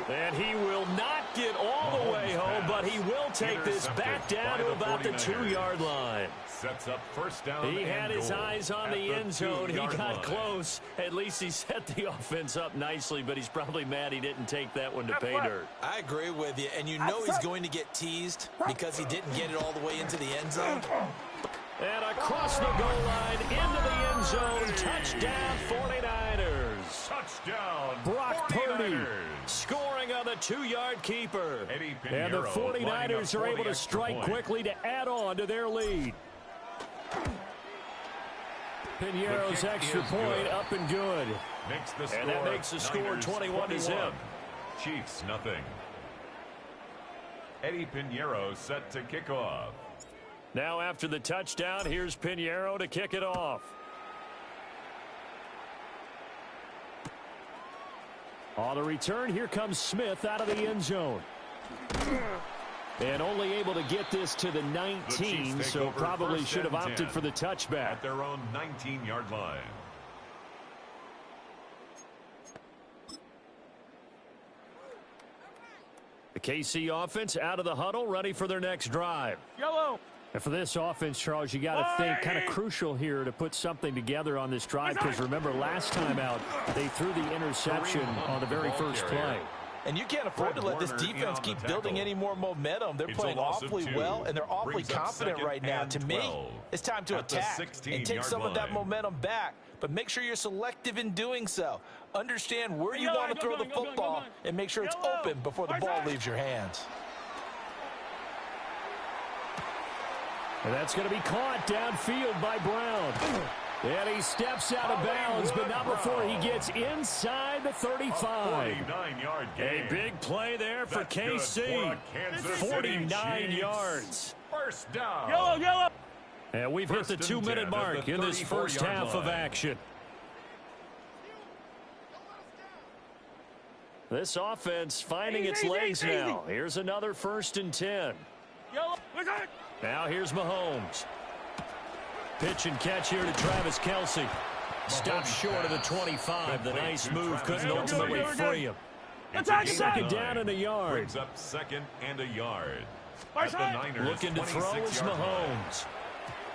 And he will not get all the way home, but he will take this back down to about the 2-yard line. Sets up first down. He had his goal eyes on at the end zone. He 2-yard got line. close. At least he set the offense up nicely, but he's probably mad he didn't take that one to pay dirt. I agree with you, and you know he's going to get teased because he didn't get it all the way into the end zone. And across the goal line, into the end zone, touchdown 49ers. Touchdown. Brock Purdy 49ers. scoring on the 2-yard keeper. Eddie And the Pinheiro lining 49ers up are for able the to extra strike point. quickly to add on to their lead. Pinheiro's kick extra is point good. up and good. Makes the score, And that makes the score Niners 21-0. Chiefs nothing. Eddie Pinheiro set to kick off. Now after the touchdown, here's Pinheiro to kick it off. On the return, here comes Smith out of the end zone. And only able to get this to the 19, so probably should have opted for the touchback. At their own 19-yard line. The KC offense out of the huddle, ready for their next drive. Yellow. And for this offense, Charles, you got to think kind of crucial here to put something together on this drive, because remember last time out, they threw the interception on the very first play. And you can't afford to let this defense keep building any more momentum. They're playing awfully well, and they're awfully confident right now. To me, it's time to attack and take some of that momentum back. But make sure you're selective in doing so. Understand where you want to throw the football and make sure it's open before the ball leaves your hands. And that's going to be caught downfield by Brown. And he steps out of bounds, but not before he gets inside the 35. 49-yard gain. A big play there for KC. 49 yards. First down. Yellow, yellow. And we've hit the 2-minute mark in this first half of action. This offense finding its legs now. Here's another 1st and 10. Yellow. Now here's Mahomes. Pitch and catch here to Travis Kelce. Stopped short of the 25. The nice move couldn't ultimately free him. Second down and a yard. Brings up 2nd and a yard. At the Niners, Looking to throw is 26-yard line. Mahomes.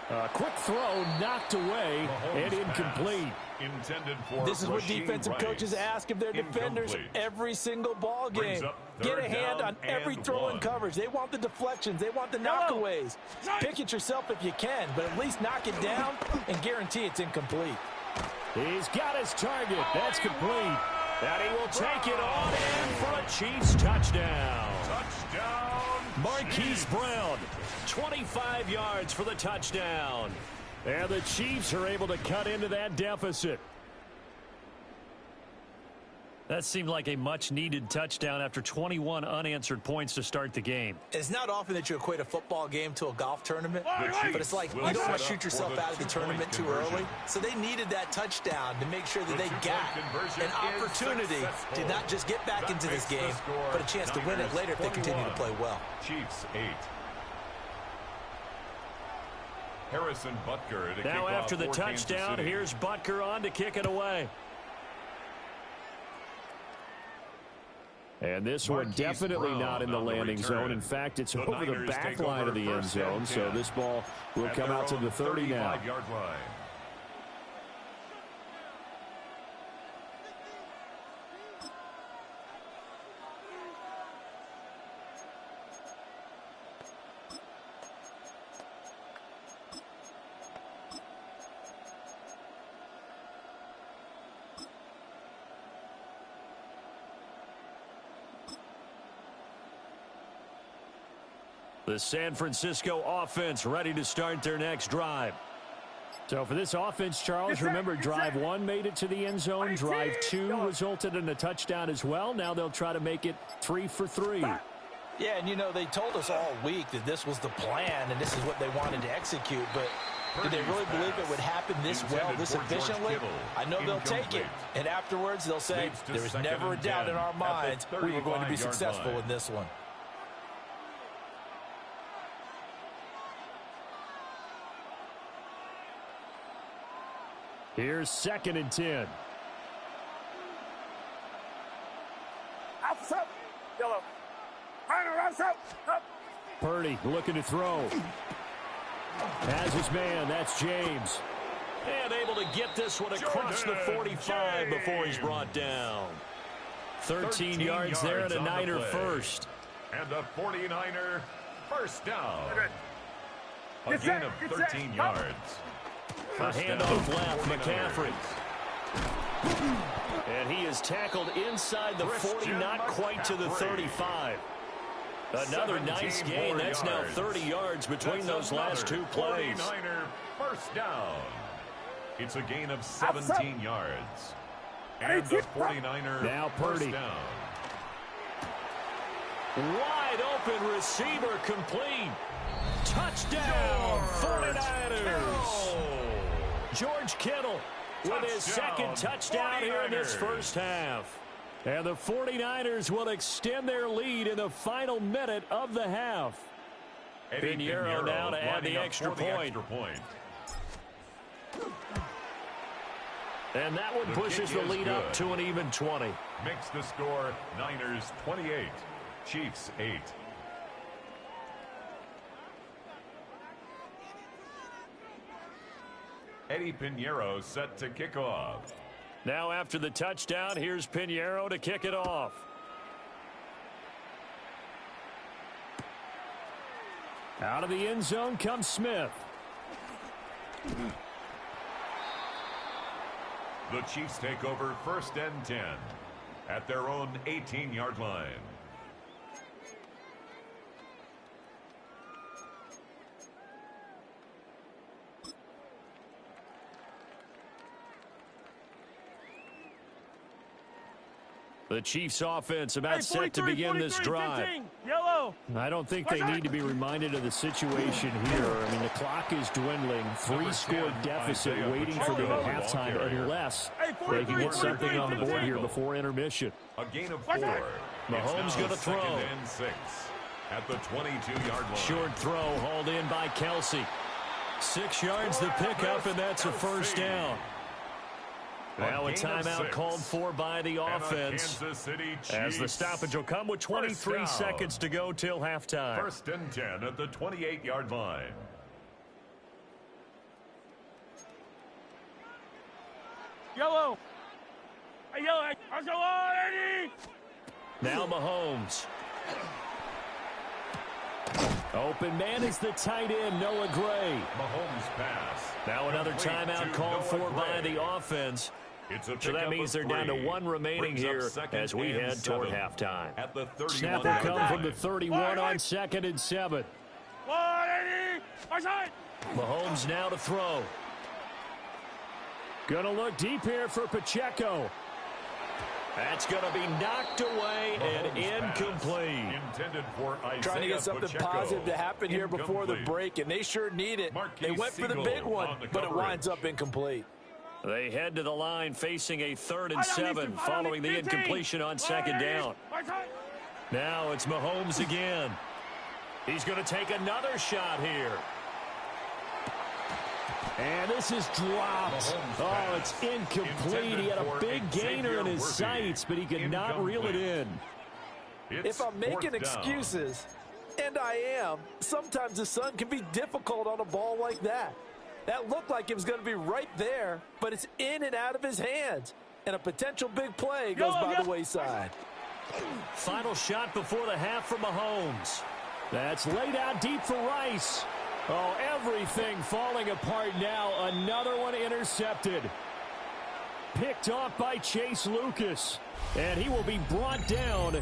A quick throw knocked away and incomplete. Intended for This is what Rasheed defensive Rice. coaches ask of their defenders Incomplete. every single ball Brings game. up Get a third hand down on every and throw in 1. coverage. They want the deflections. They want the knockaways. Pick it yourself if you can, but at least knock it down and guarantee it's incomplete. He's got his target. That's complete. And he will take it on in for a Chiefs touchdown. Touchdown. Marquise Brown, 25 yards for the touchdown. And the Chiefs are able to cut into that deficit. That seemed like a much-needed touchdown after 21 unanswered points to start the game. It's not often that you equate a football game to a golf tournament, but it's like you don't want to shoot yourself out of the tournament too early. So they needed that touchdown to make sure that they got an opportunity to not just get back into this game, but a chance to win it later if they continue to play well. Chiefs 8. Harrison Butker to Now kick after off the for Kansas touchdown, City. here's Butker on to kick it away. And this one Marquise definitely Brown not in the on the landing return. zone. In fact, it's The over the Niners back take line over of the end 1st and zone, so 10 this ball will at come their out to own the 30 now. 35-yard line. The San Francisco offense ready to start their next drive. So for this offense, Charles, remember drive 1 made it to the end zone. Drive 2 resulted in a touchdown as well. Now they'll try to make it 3 for 3. Yeah, and you know, they told us all week that this was the plan and this is what they wanted to execute, but did they really believe it would happen this well, this efficiently? I know they'll take it, and afterwards they'll say, there was never a doubt in our minds we were going to be successful in this one. Here's 2nd and 10. Outside. Yellow. Outside. Up. Purdy looking to throw. Has his man. That's James. And able to get this one across the 45 before he's brought down. 13 yards there and a Niner first. And the 49er first down. A gain of 13 yards. A handoff left, McCaffrey. And he is tackled inside the 40, not quite to the 35. Another nice gain. That's now 30 yards between those last 2 plays. 49er first down. It's a gain of 17 yards. And the 49er now Purdy. first down. Wide open receiver complete. Touchdown, 49ers. George Kittle with his second touchdown here in this first half. And the 49ers will extend their lead in the final minute of the half. Pinheiro now to add the extra point. And that one pushes the lead up to an even 20. Makes the score Niners 28, Chiefs 8. Eddie Pinheiro set to kick off. Now after the touchdown, here's Pinheiro to kick it off. Out of the end zone comes Smith. The Chiefs take over 1st and 10 at their own 18-yard line. The Chiefs offense about set to begin this drive. 15. Yellow. I don't think they need to be reminded of the situation here. I mean, the clock is dwindling. 3-score deficit waiting for them at halftime unless they can get something on the board here before intermission. A gain of 4. Mahomes going to throw. 2nd and 6 at the 22-yard line. Short throw hauled in by Kelsey. 6 yards the pickup, and that's a first down. Now a timeout called for by the offense as the stoppage will come with 23 seconds to go till halftime. 1st and 10 at the 28-yard line. Yellow. Hey, yellow. Let's go on, Eddie. Now Mahomes. Open man is the tight end, Noah Gray. Mahomes pass. Now another timeout called for by the offense. So that means they're down to 1 remaining here as we head toward halftime. At the Snap will come from the 31 on 2nd and 7. Mahomes now to throw. Gonna look deep here for Pacheco. That's going to be knocked away and incomplete. Intended for Isaiah Trying to get something Pacheco. positive to happen here before the break, and they sure need it. They went for the big one, but it winds up incomplete. They head to the line facing a 3rd and 7 following the incompletion on 2nd down. Now it's Mahomes again. He's going to take another shot here. And this is dropped. Oh, it's incomplete. He had a big gainer in his sights, but he could not reel it in. If I'm making excuses, and I am, sometimes the sun can be difficult on a ball like that. That looked like it was going to be right there, but it's in and out of his hands. And a potential big play goes by the wayside. Final shot before the half for Mahomes. That's laid out deep for Rice. Oh, everything falling apart now. Another one intercepted. Picked off by Chase Lucas. And he will be brought down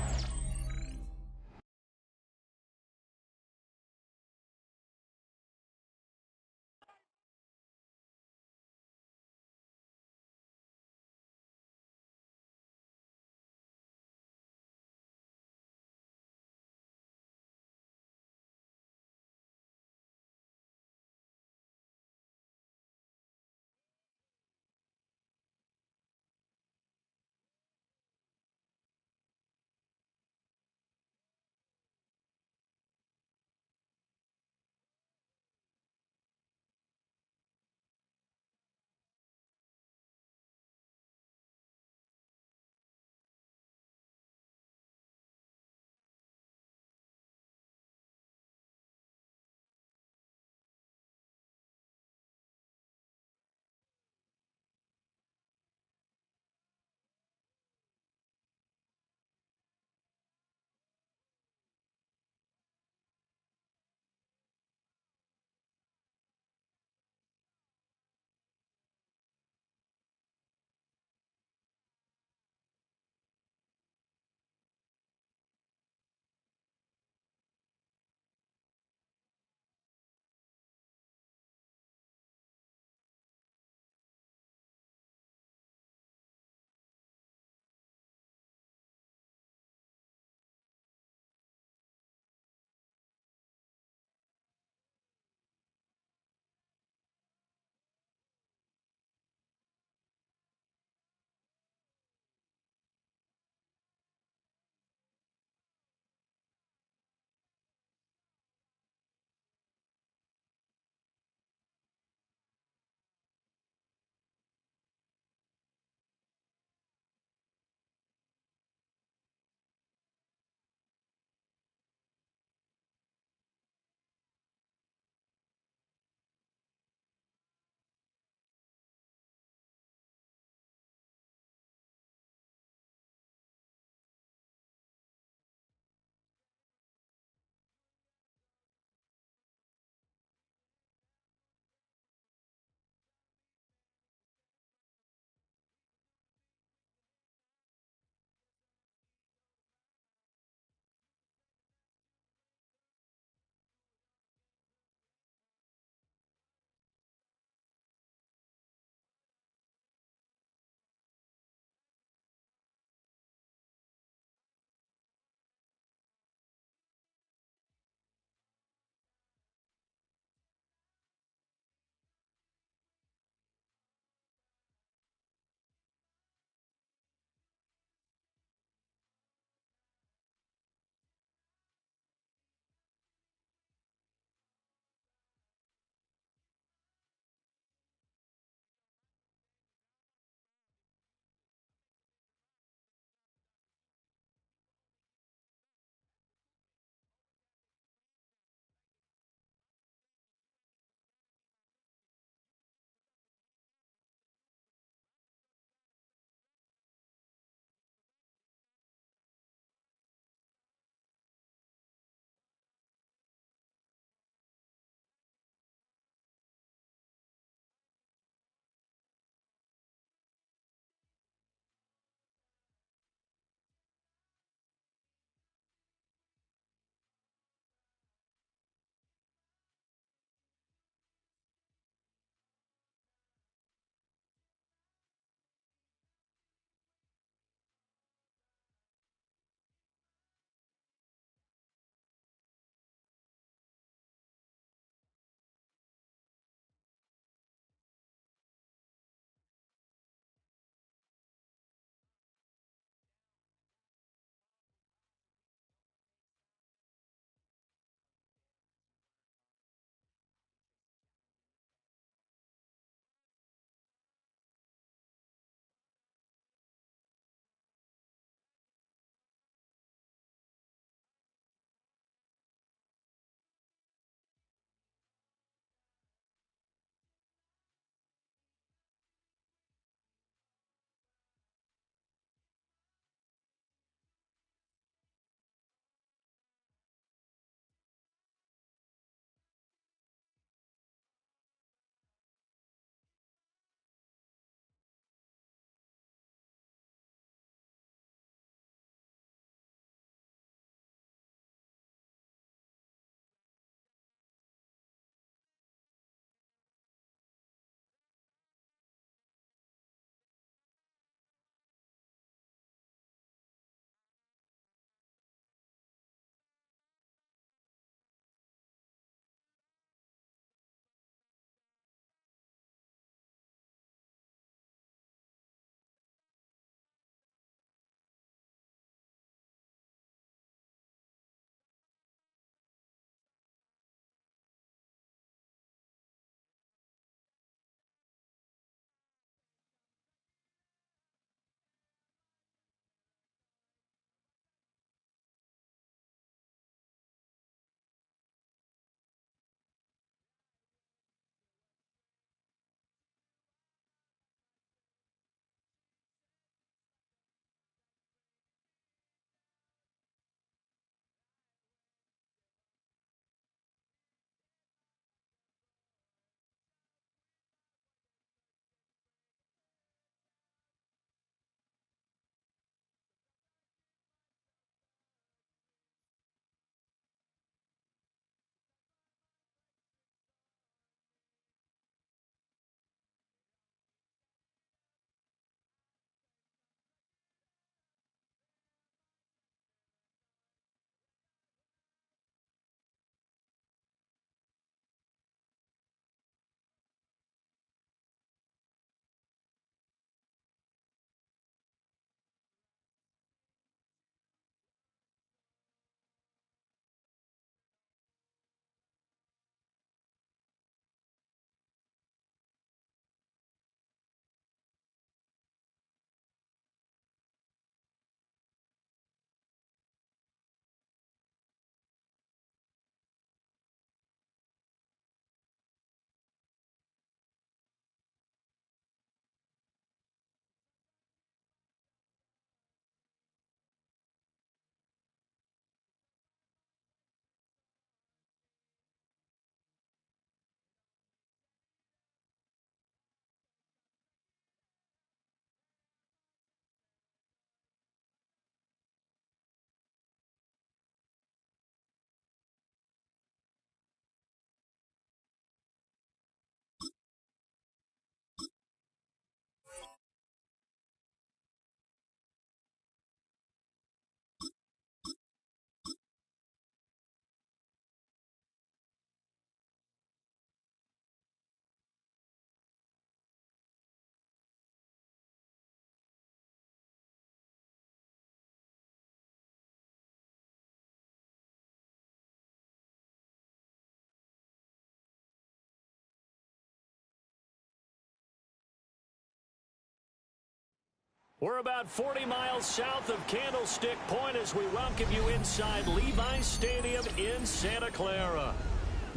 We're about 40 miles south of Candlestick Point as we welcome you inside Levi's Stadium in Santa Clara.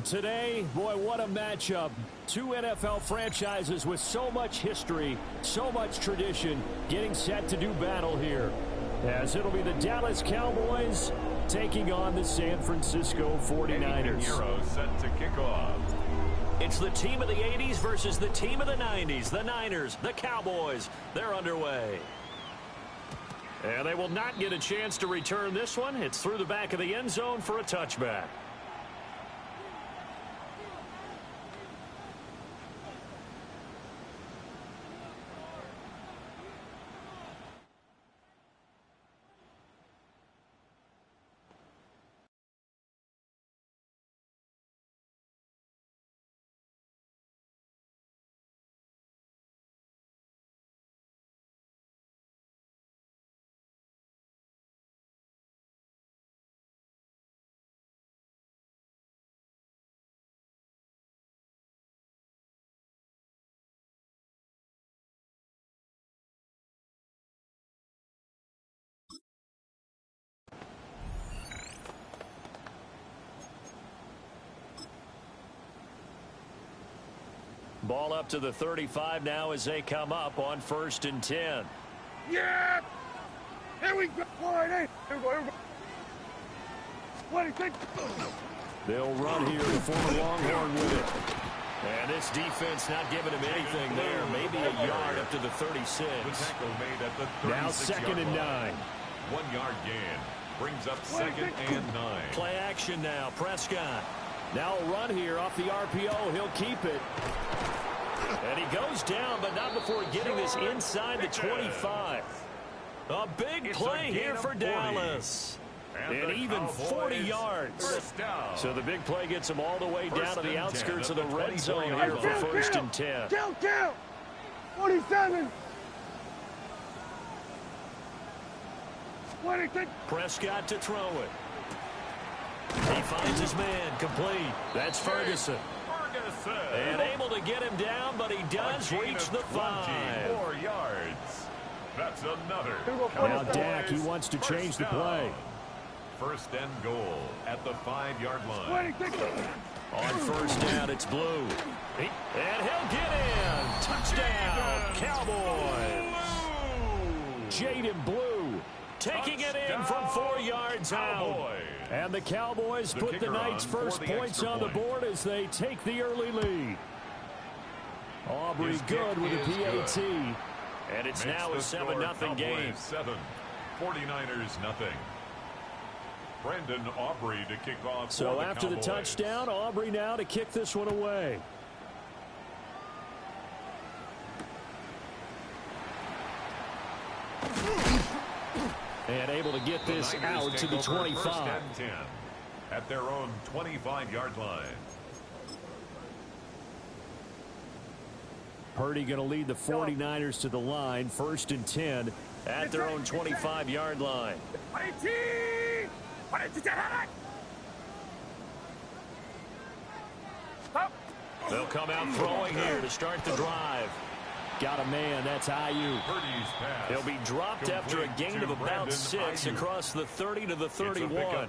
Today, boy, what a matchup. Two NFL franchises with so much history, so much tradition, getting set to do battle here. As it'll be the Dallas Cowboys taking on the San Francisco 49ers. Euro set to kick off. It's the team of the 80s versus the team of the 90s. The Niners, the Cowboys, they're underway. And they will not get a chance to return this one. It's through the back of the end zone for a touchback. Ball up to the 35 now as they come up on 1st and 10. Yeah! Here we go! All right, here we go, here we go. What do you think? They'll run here, the former Longhorn with it. And this defense not giving him anything there. Maybe a yard up to the 36. The tackle made at the 36 now 2nd and 9. 1 yard gain. Brings up 2nd and 9. Play action now. Prescott. Now a run here off the RPO. He'll keep it. And he goes down, but not before getting this inside the 25. A big play here for Dallas. And even 40 yards. So the big play gets him all the way down to the outskirts of the red zone here for 1st and 10. Count! 47! What do you think? Prescott to throw it. He finds his man, complete. That's Ferguson. And able to get him down, but he does reach the 5. 4 yards. That's another. Now Dak, he wants to change the play. 1st and goal at the 5-yard line. On 1st down, it's Blue. And he'll get in. Touchdown, Cowboys. Jaden Blue taking it in from 4 yards out. And the Cowboys put the Knights' first points on the board as they take the early lead. Aubrey good with a PAT. And it's now a 7-0 game. 7. 49ers nothing. Brandon Aubrey to kick off. So after the touchdown, Aubrey now to kick this one away. And able to get this out to the 25. 1st and 10 at their own 25-yard line. Purdy going to lead the 49ers to the line. 1st and 10 at their own 25-yard line. They'll come out throwing here to start the drive. Got a man, that's IU. He'll be dropped after a gain of about 6 across the 30 to the 31.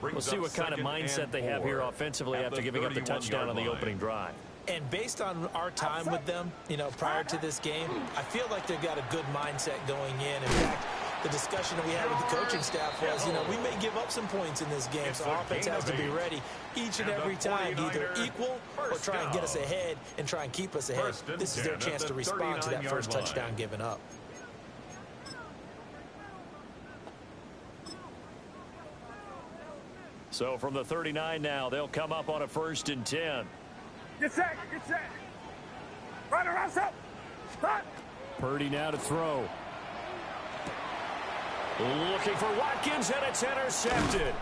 We'll see what kind of mindset they have here offensively after giving up the touchdown on the opening drive. And based on our time with them, you know, prior to this game, I feel like they've got a good mindset going in. In fact, the discussion that we had with the coaching staff was, you know, we may give up some points in this game, so our offense has to be ready each and every time, either equal or try and get us ahead and try and keep us ahead. This is their chance to respond to that first touchdown given up. So from the 39 now, they'll come up on a 1st and 10. Get set! Right around, stop! Purdy now to throw. Looking for Watkins, and it's intercepted.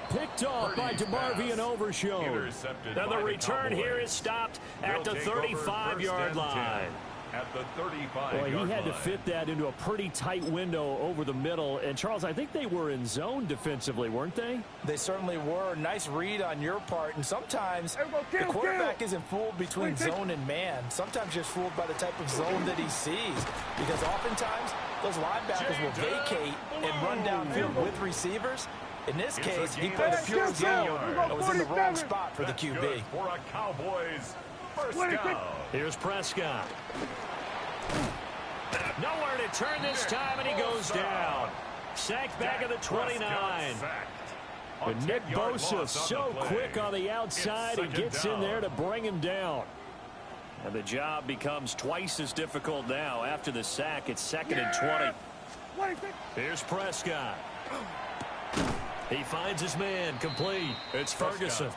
Picked off by DeMarvion Overshown. And the return here is stopped at the 35-yard line. at the 35-yard Well, he had line. to fit that into a pretty tight window over the middle. And, Charles, I think they were in zone defensively, weren't they? They certainly were. Nice read on your part. And sometimes the quarterback isn't fooled between zone and man. Sometimes just fooled by the type of zone that he sees. Because oftentimes those linebackers will vacate and run downfield with receivers. In this case, he played a pure zone and was in the wrong spot for the QB. For a Cowboys first down. Here's Prescott. Nowhere to turn this time, and he goes down. Sacked back at the 29. And Nick Bosa so quick on the outside, he gets in there to bring him down. And the job becomes twice as difficult now. After the sack, it's 2nd and 20. Here's Prescott. He finds his man, complete. It's Ferguson.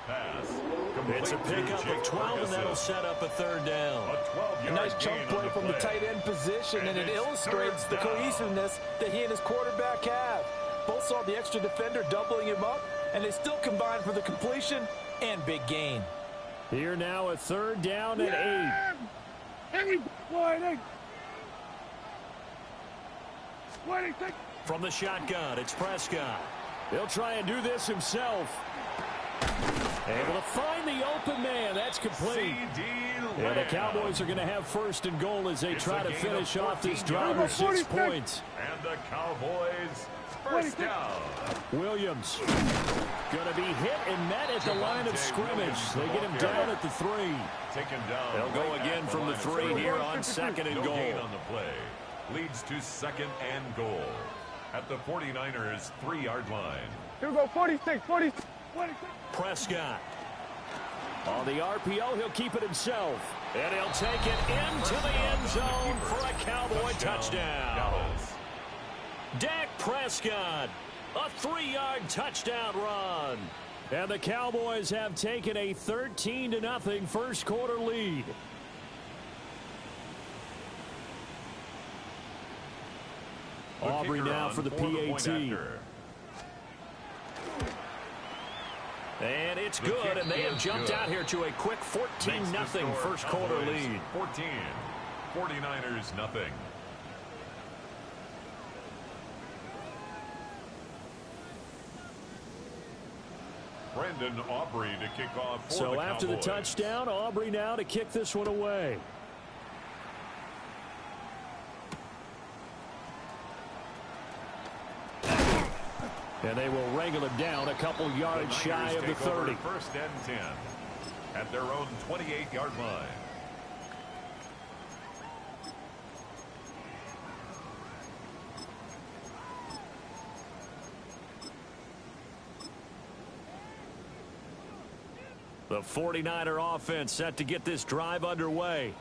It's a pickup of 12, and that'll set up a 3rd down. A nice chunk play from the tight end position, and it illustrates the cohesiveness that he and his quarterback have. Both saw the extra defender doubling him up, and they still combined for the completion and big gain. Here now a 3rd down and 8. From the shotgun, it's Prescott. He'll try and do this himself. Able to find the open man. That's complete. And the Cowboys are going to have 1st and goal as they try to finish off this drive with 6 points. And the Cowboys first down. Williams going to be hit and met at the line of scrimmage. They get him down at the 3. Taken down. They'll go again from the 3 here on 2nd and goal. On the play leads to 2nd and goal at the 49ers 3-yard line. Here we go, 46. Prescott. On the RPO, he'll keep it himself. And he'll take it into the end zone for a Cowboy touchdown. Dak Prescott, a 3-yard touchdown run. And the Cowboys have taken a 13-0 first quarter lead. Aubrey now for the PAT. And it's good, and they have jumped out here to a quick 14-0 first quarter lead. 14, 49ers nothing. Brendan Aubrey to kick off for the So after the Cowboys. touchdown, Aubrey now to kick this one away. And they will wrangle him down a couple yards shy of the 30. 1st and 10 at their own 28-yard line. The 49er offense set to get this drive underway.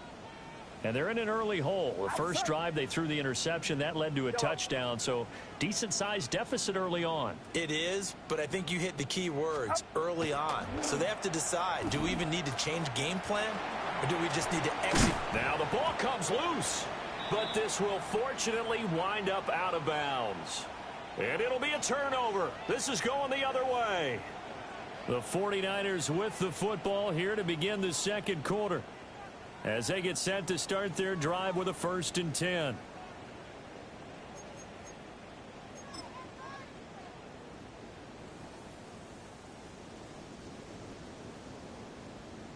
And they're in an early hole. The first drive, they threw the interception. That led to a touchdown, so decent-sized deficit early on. It is, but I think you hit the key words, early on. So they have to decide, do we even need to change game plan, or do we just need to execute? Now the ball comes loose, but this will fortunately wind up out of bounds. And it'll be a turnover. This is going the other way. The 49ers with the football here to begin the second quarter, as they get set to start their drive with a 1st and 10.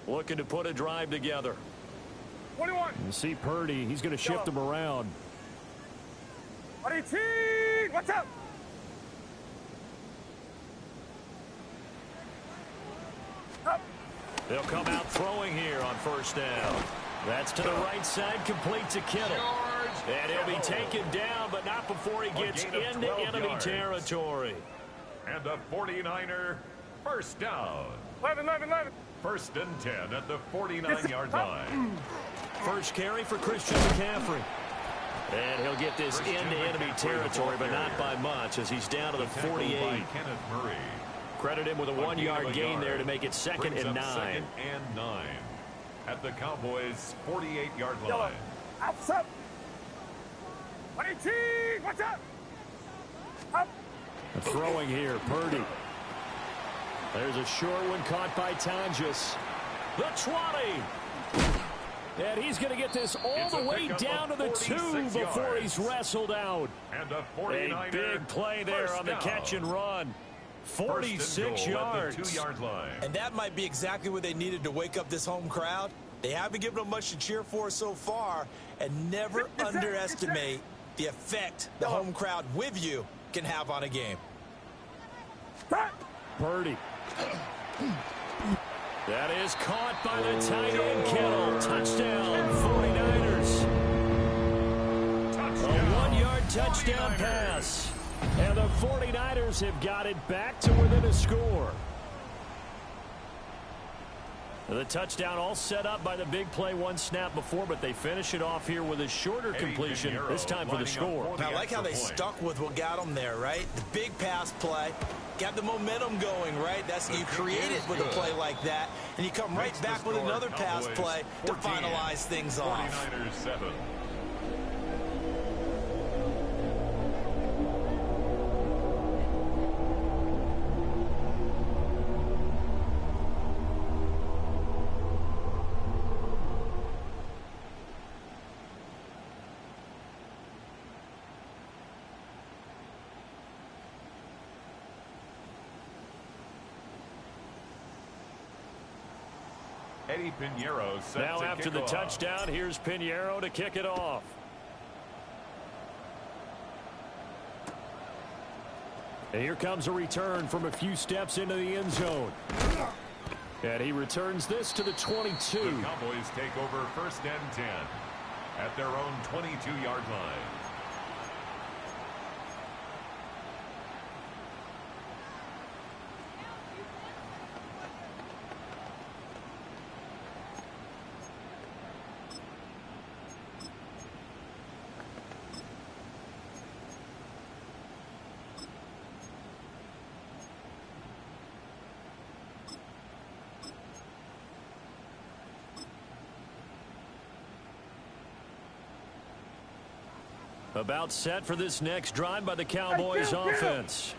Looking to put a drive together. 21. You see Purdy, he's going to shift them around. 18. What's up? They'll come out throwing here on 1st down. That's to the right side, complete to Kittle. And he'll be taken down, but not before he gets into enemy territory. And the 49er first down. 11. 1st and 10 at the 49-yard line. First carry for Christian McCaffrey. And he'll get this into enemy territory, but not by much, as he's down to the 48. Kenneth Murray. Credit him with a 1-yard gain there to make it 2nd and 9. 2nd and 9 at the Cowboys' 48-yard line. Up. 18. What's up? Up. Throwing here, Purdy. There's a short one caught by Tonjes. The 20. And he's going to get this all the way down to the 2 before he's wrestled out. And a big play there on the catch and run. 46 yards. At the 2-yard line. And that might be exactly what they needed to wake up this home crowd. They haven't given them much to cheer for so far. And never underestimate the effect the home crowd with you can have on a game. Purdy. That is caught by the tight end, Kittle. Touchdown, 49ers. A 1-yard touchdown pass. And the 49ers have got it back to within a score. The touchdown all set up by the big play 1 snap before, but they finish it off here with a shorter completion, this time for the score. I like how they stuck with what got them there, right? The big pass play. Got the momentum going, right? That's you create it with a play like that, and you come right back with another pass play to finalize things off. 49ers 7. Eddie Pinheiro set now to after kick the off. touchdown, here's Pinheiro to kick it off. And here comes a return from a few steps into the end zone. And he returns this to the 22. The Cowboys take over 1st and 10 at their own 22-yard line. About set for this next drive by the Cowboys offense.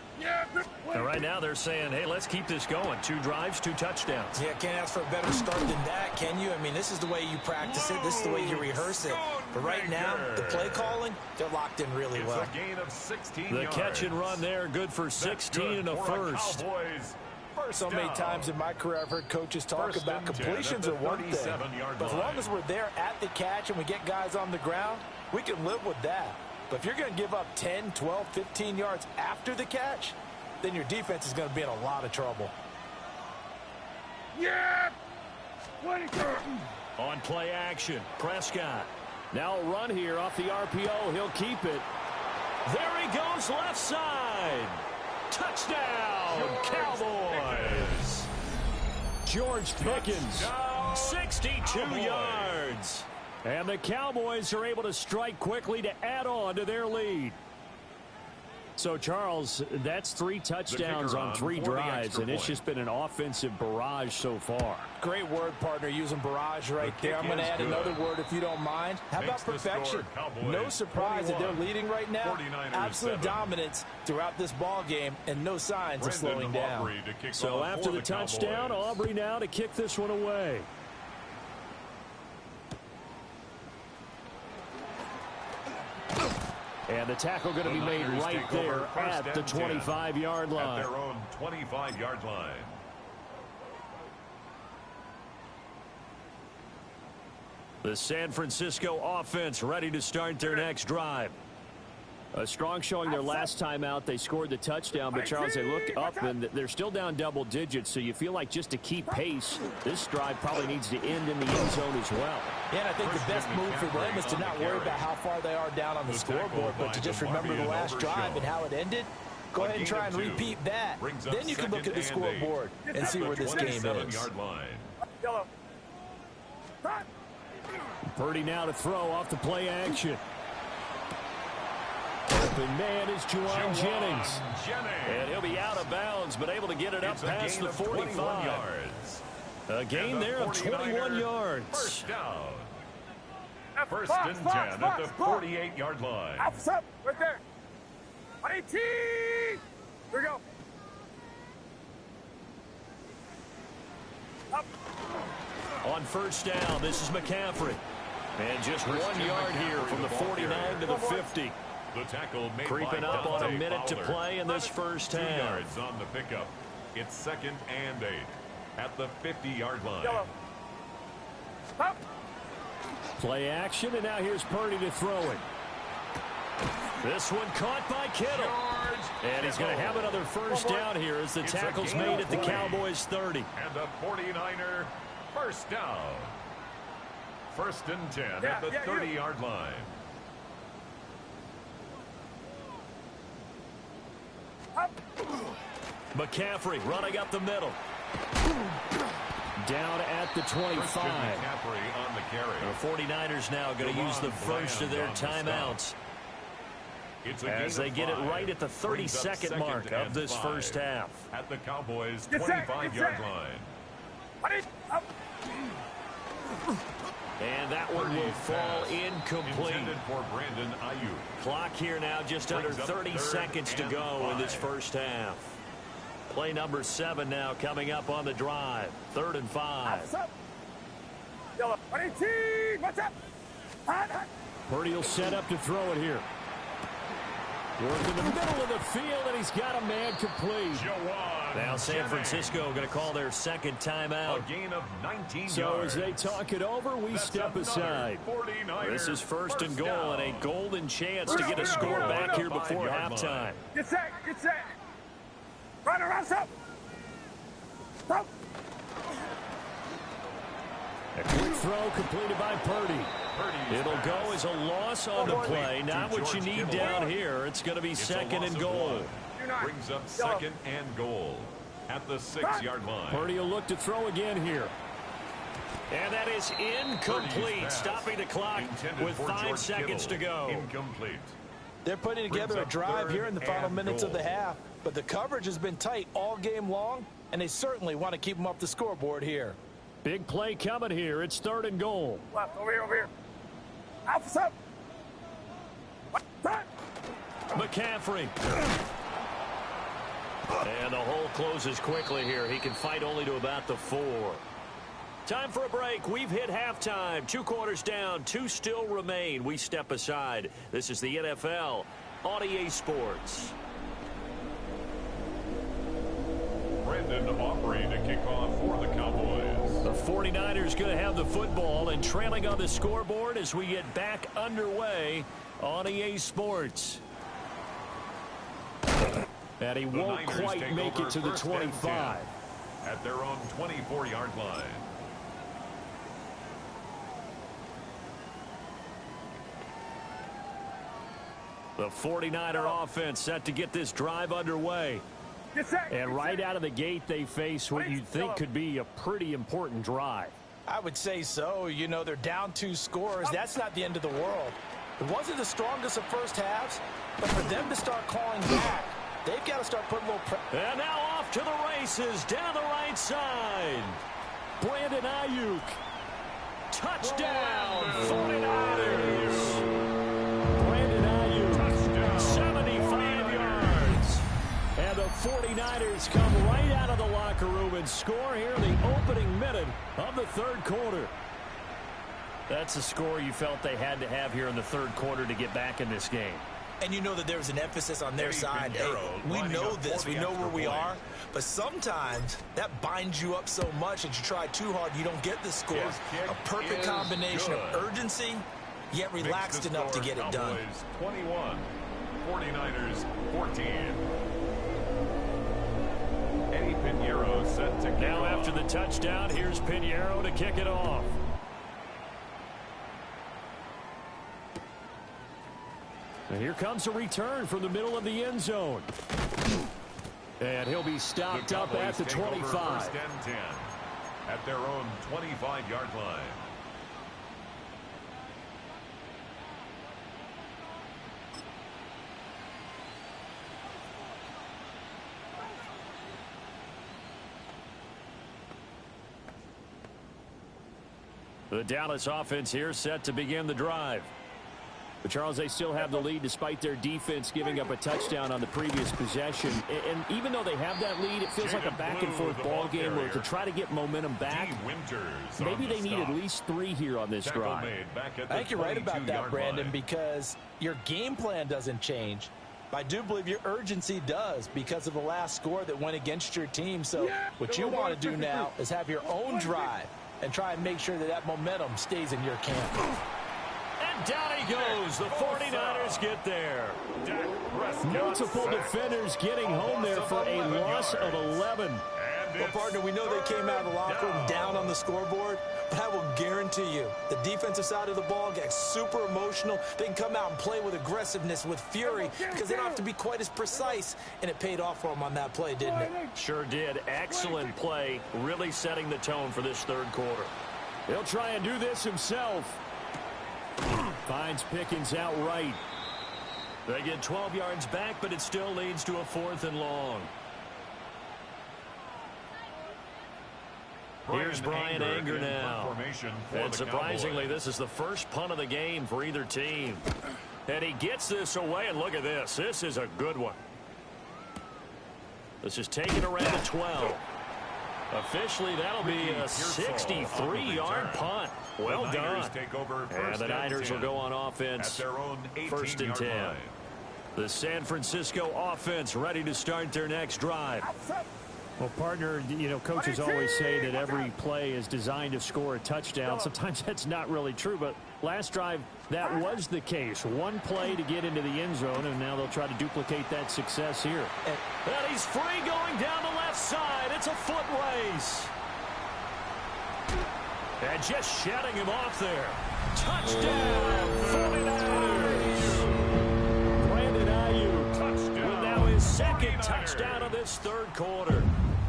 And right now they're saying, hey, let's keep this going. 2 drives, 2 touchdowns. Yeah, can't ask for a better start than that, can you? I mean, this is the way you practice it. This is the way you rehearse it. But right now, the play calling, they're locked in really well. It's a gain of 16 The yards. catch and run there, good for 16 and a first. Cowboys. So many times in my career I've heard coaches talk about completions are one thing. But as long as we're there at the catch and we get guys on the ground, we can live with that. But if you're going to give up 10, 12, 15 yards after the catch, then your defense is going to be in a lot of trouble. Yeah! On play action, Prescott. Now a run here off the RPO. He'll keep it. There he goes left side. Touchdown, Cowboys. George Pickens, 62 yards. And the Cowboys are able to strike quickly to add on to their lead. So, Charles, that's 3 touchdowns on 3 drives, and it's just been an offensive barrage so far. Great word, partner, using barrage right there. I'm going to add another word if you don't mind. How about perfection? No surprise that they're leading right now. Absolute dominance throughout this ball game, and no signs of slowing down. So after the touchdown, Aubrey now to kick this one away. And the tackle going to be made right there at the 25-yard line. At their own 25-yard line. The San Francisco offense ready to start their next drive. A strong showing their last time out. They scored the touchdown, but Charles, they look up and they're still down double digits, so you feel like just to keep pace, this drive probably needs to end in the end zone as well. Yeah, and I think the best move for them is to not worry about how far they are down on the scoreboard, but to just remember the last drive and how it ended. Go ahead and try and repeat that. Then you can look at the scoreboard and see where this game is. Yellow. Purdy now to throw off the play action. Open man is Juwan Jennings. And he'll be out of bounds, but able to get it up past the 45. A gain there of 21 yards. First down. First and 10 at the 48-yard line. Up, right there. 18. Here we go. Up. On first down, this is McCaffrey. And just 1 yard here from the 49 to the 50. The tackle made Creeping up on a minute to play in this first 2 half. yards on the pickup. It's 2nd and 8 at the 50-yard line. Play action, and now here's Purdy to throw it. This one caught by Kittle. And he's going to have another first down here as the tackle's made at the Cowboys' 30. And the 49er first down. 1st and 10 at the 30-yard line. McCaffrey running up the middle. Down at the 25. McCaffrey on the carry. The 49ers now going to use the first of their timeouts as they get it right at the 32nd mark of this first half. At the Cowboys' 25-yard line. And that one will fall incomplete. Intended for Brandon Ayuk. Clock here now just under 30 seconds to go in this first half. Play number 7 now coming up on the drive. 3rd and 5. Purdy will set up to throw it here. Work in the middle of the field, and he's got a man complete. Now San Francisco going to call their second timeout. A gain of 19 so yards. as they talk it over, we step aside. This is 1st and goal and a golden chance to get a score back here before halftime. Get set. Run around, stop. A quick throw completed by Purdy. It'll go as a loss on the play. Not what you need down here. It's going to be 2nd and goal. Brings up 2nd and goal at the 6-yard line. Purdy will look to throw again here. And that is incomplete, stopping the clock with 5 seconds to go. Incomplete. They're putting together a drive here in the final minutes of the half, but the coverage has been tight all game long, and they certainly want to keep them up the scoreboard here. Big play coming here. It's 3rd and goal. Left, over here. Alpha, McCaffrey. And the hole closes quickly here. He can fight only to about the 4. Time for a break. We've hit halftime. 2 quarters down. 2 still remain. We step aside. This is the NFL on EA Sports. Brandon Aubrey to kick off for the Cowboys. The 49ers going to have the football and trailing on the scoreboard as we get back underway on EA Sports. And he won't quite make it to the 25. At their own 24-yard line. The 49er offense set to get this drive underway. And right out of the gate, they face what you'd think could be a pretty important drive. I would say so. You know, they're down 2 scores. That's not the end of the world. It wasn't the strongest of first halves, but for them to start calling back, they've got to start putting a little pressure. And now off to the races down the right side. Brandon Ayuk. Touchdown, 49ers. Brandon Ayuk. Touchdown. 75 yards. And the 49ers come right out of the locker room and score here in the opening minute of the 3rd quarter. That's a score you felt they had to have here in the 3rd quarter to get back in this game. And you know that there's an emphasis on their side. Hey, we know this. We know where we are. But sometimes that binds you up so much that you try too hard, you don't get the score. A perfect combination of urgency, yet relaxed enough to get it done. 21, 49ers 14. Eddie Pinheiro set to kick Now off. after the touchdown, here's Pinheiro to kick it off. And here comes a return from the middle of the end zone. And he'll be stopped up at the 25. 1st and 10 at their own 25-yard line. The Dallas offense here set to begin the drive. But, Charles, they still have the lead despite their defense giving up a touchdown on the previous possession. And even though they have that lead, it feels like a back-and-forth ball game where to try to get momentum back, maybe they need at least 3 here on this drive. I think you're right about that, Brandon, because your game plan doesn't change. I do believe your urgency does because of the last score that went against your team. So what you want to do now is have your own drive and try and make sure that that momentum stays in your camp. And down he goes. The 49ers get there. Multiple defenders getting home there for a loss of 11. Well, partner, we know they came out of the locker room down on the scoreboard, but I will guarantee you the defensive side of the ball gets super emotional. They can come out and play with aggressiveness, with fury, because they don't have to be quite as precise, and it paid off for them on that play, didn't it? Sure did. Excellent play, really setting the tone for this third quarter. He'll try and do this himself. Finds Pickens outright. They get 12 yards back, but it still leads to a 4th and long. Here's Brian Anger now. And surprisingly, this is the first punt of the game for either team. And he gets this away, and look at this. This is a good one. This is taken around the 12. Officially, that'll be a 63-yard punt. Well done. And the Niners will go on offense, 1st and 10. The San Francisco offense ready to start their next drive. Well, partner, you know, coaches always say that every play is designed to score a touchdown. Sometimes that's not really true, but last drive, that was the case. One play to get into the end zone, and now they'll try to duplicate that success here. And he's free going down the left side. It's a foot race. And just shutting him off there. Touchdown, 49ers. Brandon Ayuk. Touchdown. With now his second touchdown of this third quarter.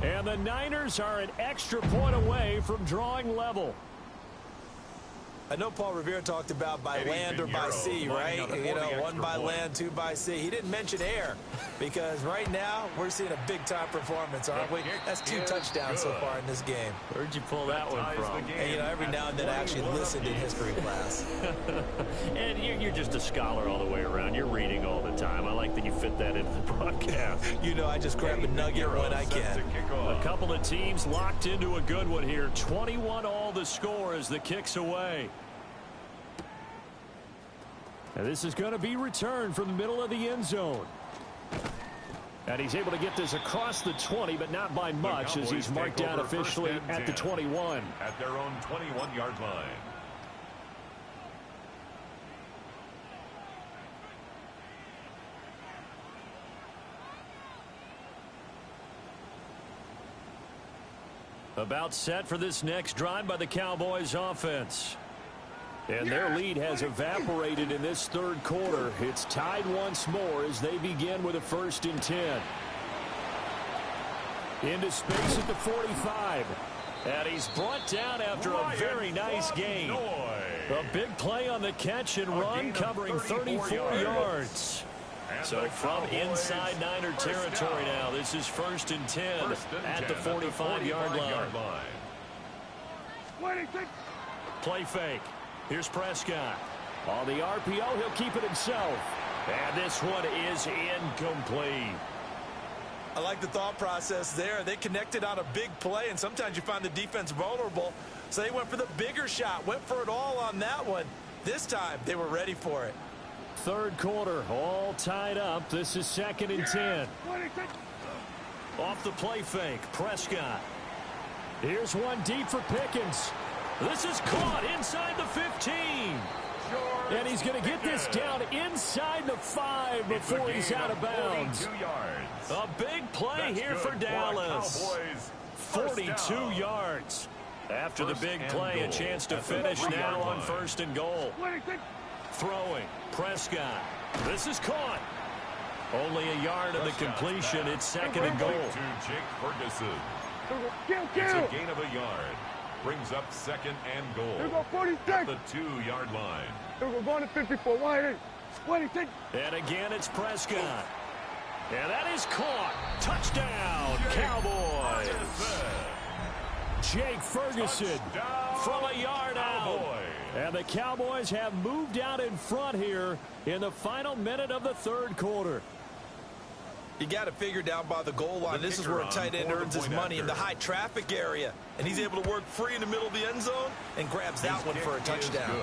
And the Niners are an extra point away from drawing level. I know Paul Revere talked about by land or by sea, right? You know, 1 by land, 2 by sea. He didn't mention air because right now we're seeing a big-time performance, aren't we? That's 2 touchdowns so far in this game. Where'd you pull that one from? And, you know, every now and then I actually listened in history class. And you're just a scholar all the way around. You're reading all the time. I like that you fit that into the broadcast. You know, I just grab a nugget when I can. A couple of teams locked into a good one here. 21 all the score as the kick's away. And this is going to be returned from the middle of the end zone. And he's able to get this across the 20, but not by much as he's marked down officially at the 21. At their own 21-yard line. About set for this next drive by the Cowboys offense. And their lead has evaporated in this third quarter. It's tied once more as they begin with a 1st and 10. Into space at the 45. And he's brought down after a very nice gain. A big play on the catch and run, covering 34 yards. So from inside Niner territory now, this is 1st and 10 at the 45-yard line. Play fake. Here's Prescott. On the RPO, he'll keep it himself. And this one is incomplete. I like the thought process there. They connected on a big play, and sometimes you find the defense vulnerable. So they went for the bigger shot, went for it all on that one. This time, they were ready for it. Third quarter, all tied up. This is 2nd and 10. Off the play fake, Prescott. Here's one deep for Pickens. This is caught inside the 15. And he's going to get this down inside the 5 before he's out of bounds. A big play here for Dallas. 42 yards. After the big play, a chance to finish now on 1st and goal. Throwing, Prescott. This is caught. Only a yard of the completion. It's 2nd and goal. To Jake Ferguson. It's a gain of a yard. Brings up 2nd and goal. At the 2-yard line. We're going to 54. Why? And again, it's Prescott. And that is caught. Touchdown, Cowboys. Jake Ferguson, from a yard out. And the Cowboys have moved out in front here in the final minute of the third quarter. You got to figure down by the goal line. This is where a tight end earns his money in the high traffic area. And he's able to work free in the middle of the end zone and grabs that one for a touchdown.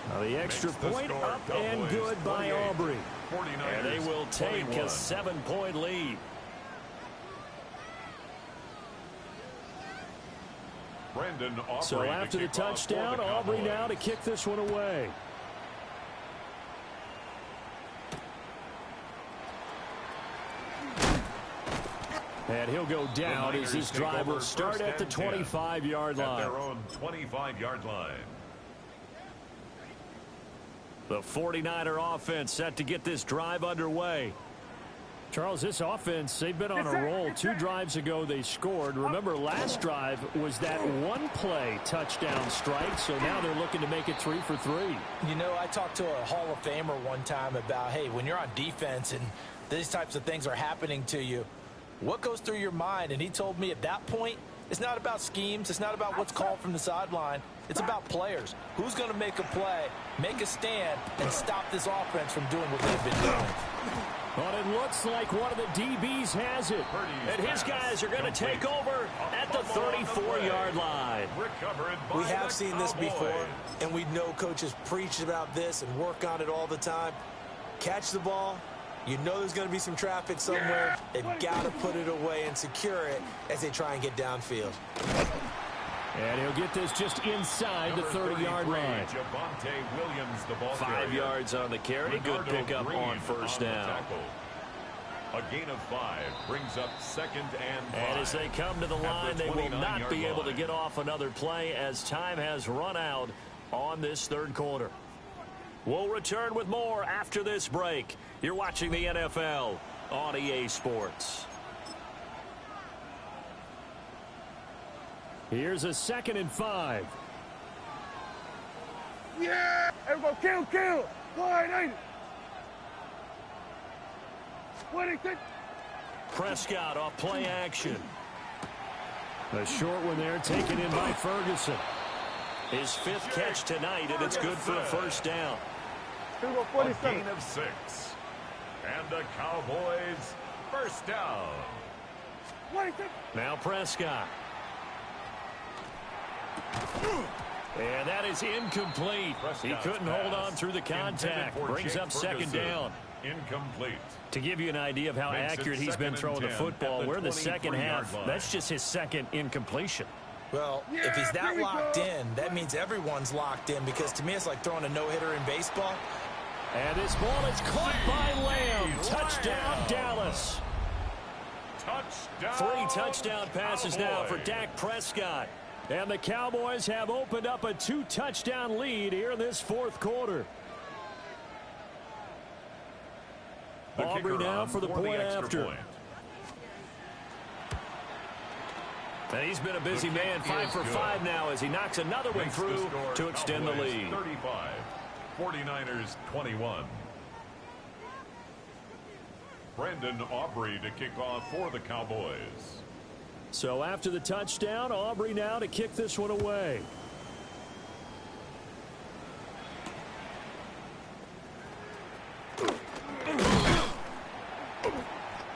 Now the extra point up and good by Aubrey. And they will take a 7-point lead. So after the touchdown, Aubrey now to kick this one away. And he'll go down as this drive will start at the 25-yard line. At their own 25-yard line. The 49er offense set to get this drive underway. Charles, this offense, they've been on a roll. 2 drives ago, they scored. Remember, last drive was that one-play touchdown strike, so now they're looking to make it 3 for 3. You know, I talked to a Hall of Famer one time about, hey, when you're on defense and these types of things are happening to you, what goes through your mind? And he told me at that point, it's not about schemes. It's not about what's called from the sideline. It's about players. Who's going to make a play, make a stand, and stop this offense from doing what they've been doing? But it looks like one of the DBs has it. And his guys are going to take over at the 34-yard line. We have seen this before, and we know coaches preach about this and work on it all the time. Catch the ball. You know there's going to be some traffic somewhere. They've got to put it away and secure it as they try and get downfield. And he'll get this just inside the 30-yard line. 5 yards on the carry. Good pickup on first down. A gain of 5 brings up 2nd and 5. And as they come to the line, they will not be able to get off another play as time has run out on this third quarter. We'll return with more after this break. You're watching the NFL on EA Sports. Here's a 2nd and 5. Yeah! Everybody kill! Wide ain't it? What is it? Prescott off play action. A short one there taken in by Ferguson. His 5th catch tonight, and it's good for a first down. A gain of 6. And the Cowboys first down. Now Prescott. And that is incomplete. He couldn't hold on through the contact. Brings up 2nd down. Incomplete. To give you an idea of how accurate he's been throwing the football, we're in the 2nd half. That's just his 2nd incompletion. Well, if he's that locked in, that means everyone's locked in, because to me it's like throwing a no-hitter in baseball. And this ball is caught by Lamb. Touchdown, Dallas. Touchdown. 3 touchdown passes now for Dak Prescott. And the Cowboys have opened up a 2-touchdown lead here in this 4th quarter. Aubrey now for the point after. And he's been a busy man, 5 for 5 now as he knocks another one through to extend the lead. 35, 49ers 21. Brandon Aubrey to kick off for the Cowboys. So after the touchdown, Aubrey now to kick this one away.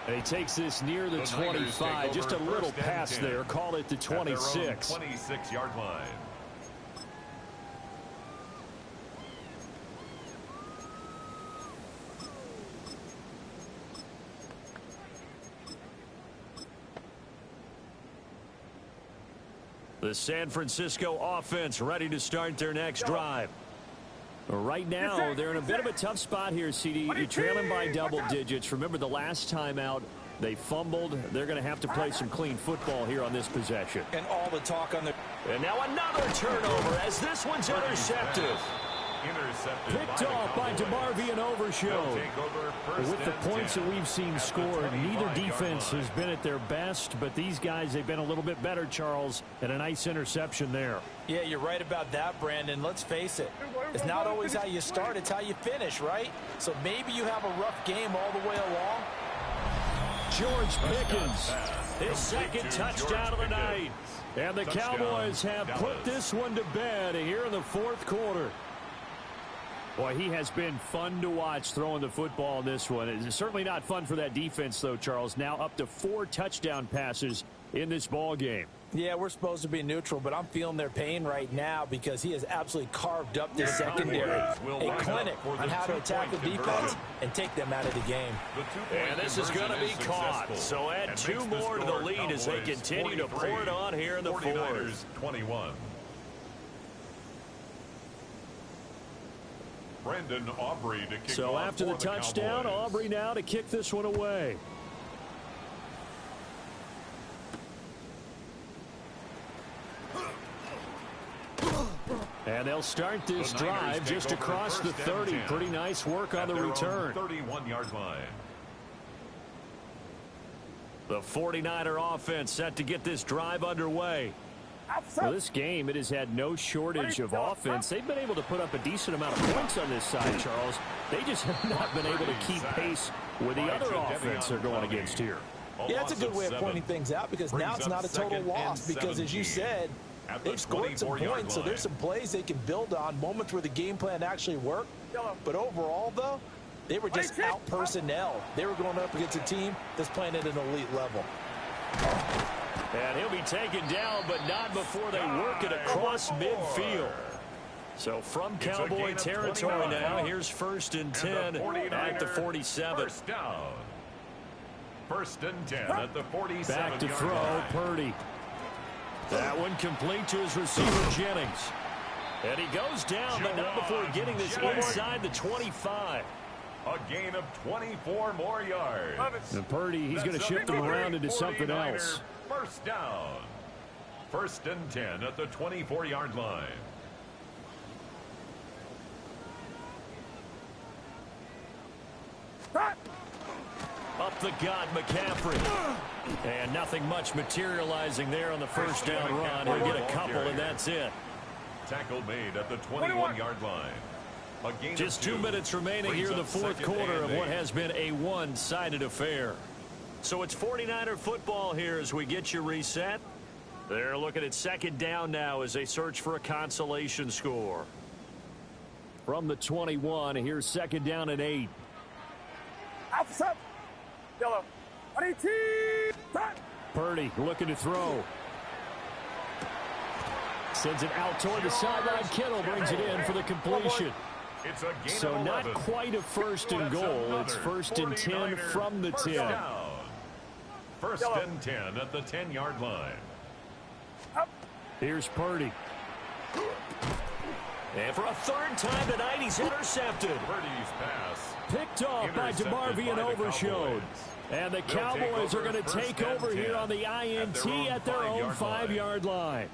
And he takes this near the 25. Just a little pass there. Call it the 26. 26-yard line. The San Francisco offense ready to start their next drive. Right now, they're in a bit of a tough spot here, CD. You're trailing by double digits. Remember the last time out, they fumbled. They're going to have to play some clean football here on this possession. And all the talk on the... And now another turnover as this one's intercepted. Picked off by DeMarvion Overshow. With the points that we've seen scored, neither defense has been at their best, but these guys, they've been a little bit better, Charles, and a nice interception there. Yeah, you're right about that, Brandon. Let's face it. It's not always how you start, it's how you finish, right? So maybe you have a rough game all the way along. George Pickens, his 2nd touchdown of the night. And the Cowboys have put this one to bed here in the fourth quarter. Boy, he has been fun to watch throwing the football in this one. It's certainly not fun for that defense, though, Charles. Now up to 4 touchdown passes in this ball game. Yeah, we're supposed to be neutral, but I'm feeling their pain right now because he has absolutely carved up this secondary. A clinic on how to attack the defense and take them out of the game. And this is going to be caught. So add 2 more to the lead as they continue to pour it on here in the fourth. 21. Brendan Aubrey to kick so after the touchdown, Cowboys. Aubrey now to kick this one away. And they'll start this drive just across the 30. Pretty nice work on the return. 31-yard line. The 49er offense set to get this drive underway. Well, this game, it has had no shortage of offense. They've been able to put up a decent amount of points on this side, Charles. They just have not been able to keep pace with the other offense they're going against here. Yeah, that's a good way of pointing things out because now it's not a total loss because, as you said, they've scored some points, so there's some plays they can build on, moments where the game plan actually worked. But overall, though, they were just out personnel. They were going up against a team that's playing at an elite level. And he'll be taken down, but not before they work it across midfield. So from Cowboy territory now, here's 1st and 10 at the 47. First down. 1st and 10 at the 47. Back to throw, Purdy. That one complete to his receiver, Jennings. And he goes down, but not before getting this inside the 25. A gain of 24 more yards. And Purdy, he's going to shift them around into something else. First down. 1st and 10 at the 24-yard line. Up the gut, McCaffrey. And nothing much materializing there on the first down run. He'll get a couple, and that's it. Tackle made at the 21-yard line. Just 2 minutes remaining here in the fourth quarter of what has been a one-sided affair. So it's 49er football here as we get you reset. They're looking at 2nd down now as they search for a consolation score. From the 21, here's 2nd down and 8. Outside. Yellow. 18. Purdy looking to throw. Sends it out toward the sideline. Kittle brings it in for the completion. So not quite a 1st and goal. It's 1st and 10 from the 10. 1st and 10 at the 10-yard line. Here's Purdy. And for a 3rd time tonight, he's intercepted. Purdy's pass. Picked off by DeMarvin and Overshowed. And the Cowboys are going to take over here on the INT at their own 5-yard line.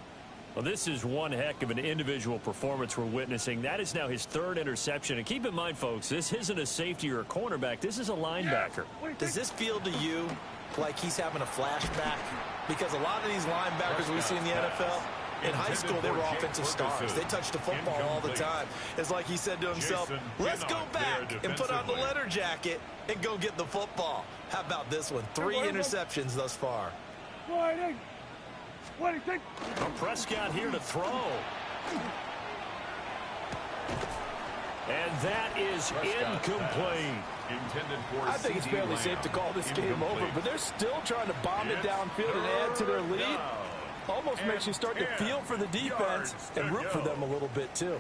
Well, this is one heck of an individual performance we're witnessing. That is now his 3rd interception. And keep in mind, folks, this isn't a safety or a cornerback. This is a linebacker. Does this feel to you like he's having a flashback? Because a lot of these linebackers we see in the NFL, in high school, they were offensive stars. They touched the football all the time. It's like he said to himself, let's go back and put on the leather jacket and go get the football. How about this one? 3 interceptions thus far. Prescott here to throw. And that is incomplete. I think it's fairly safe to call this game over, but they're still trying to bomb it downfield and add to their lead. Almost makes you start to feel for the defense and root for them a little bit, too.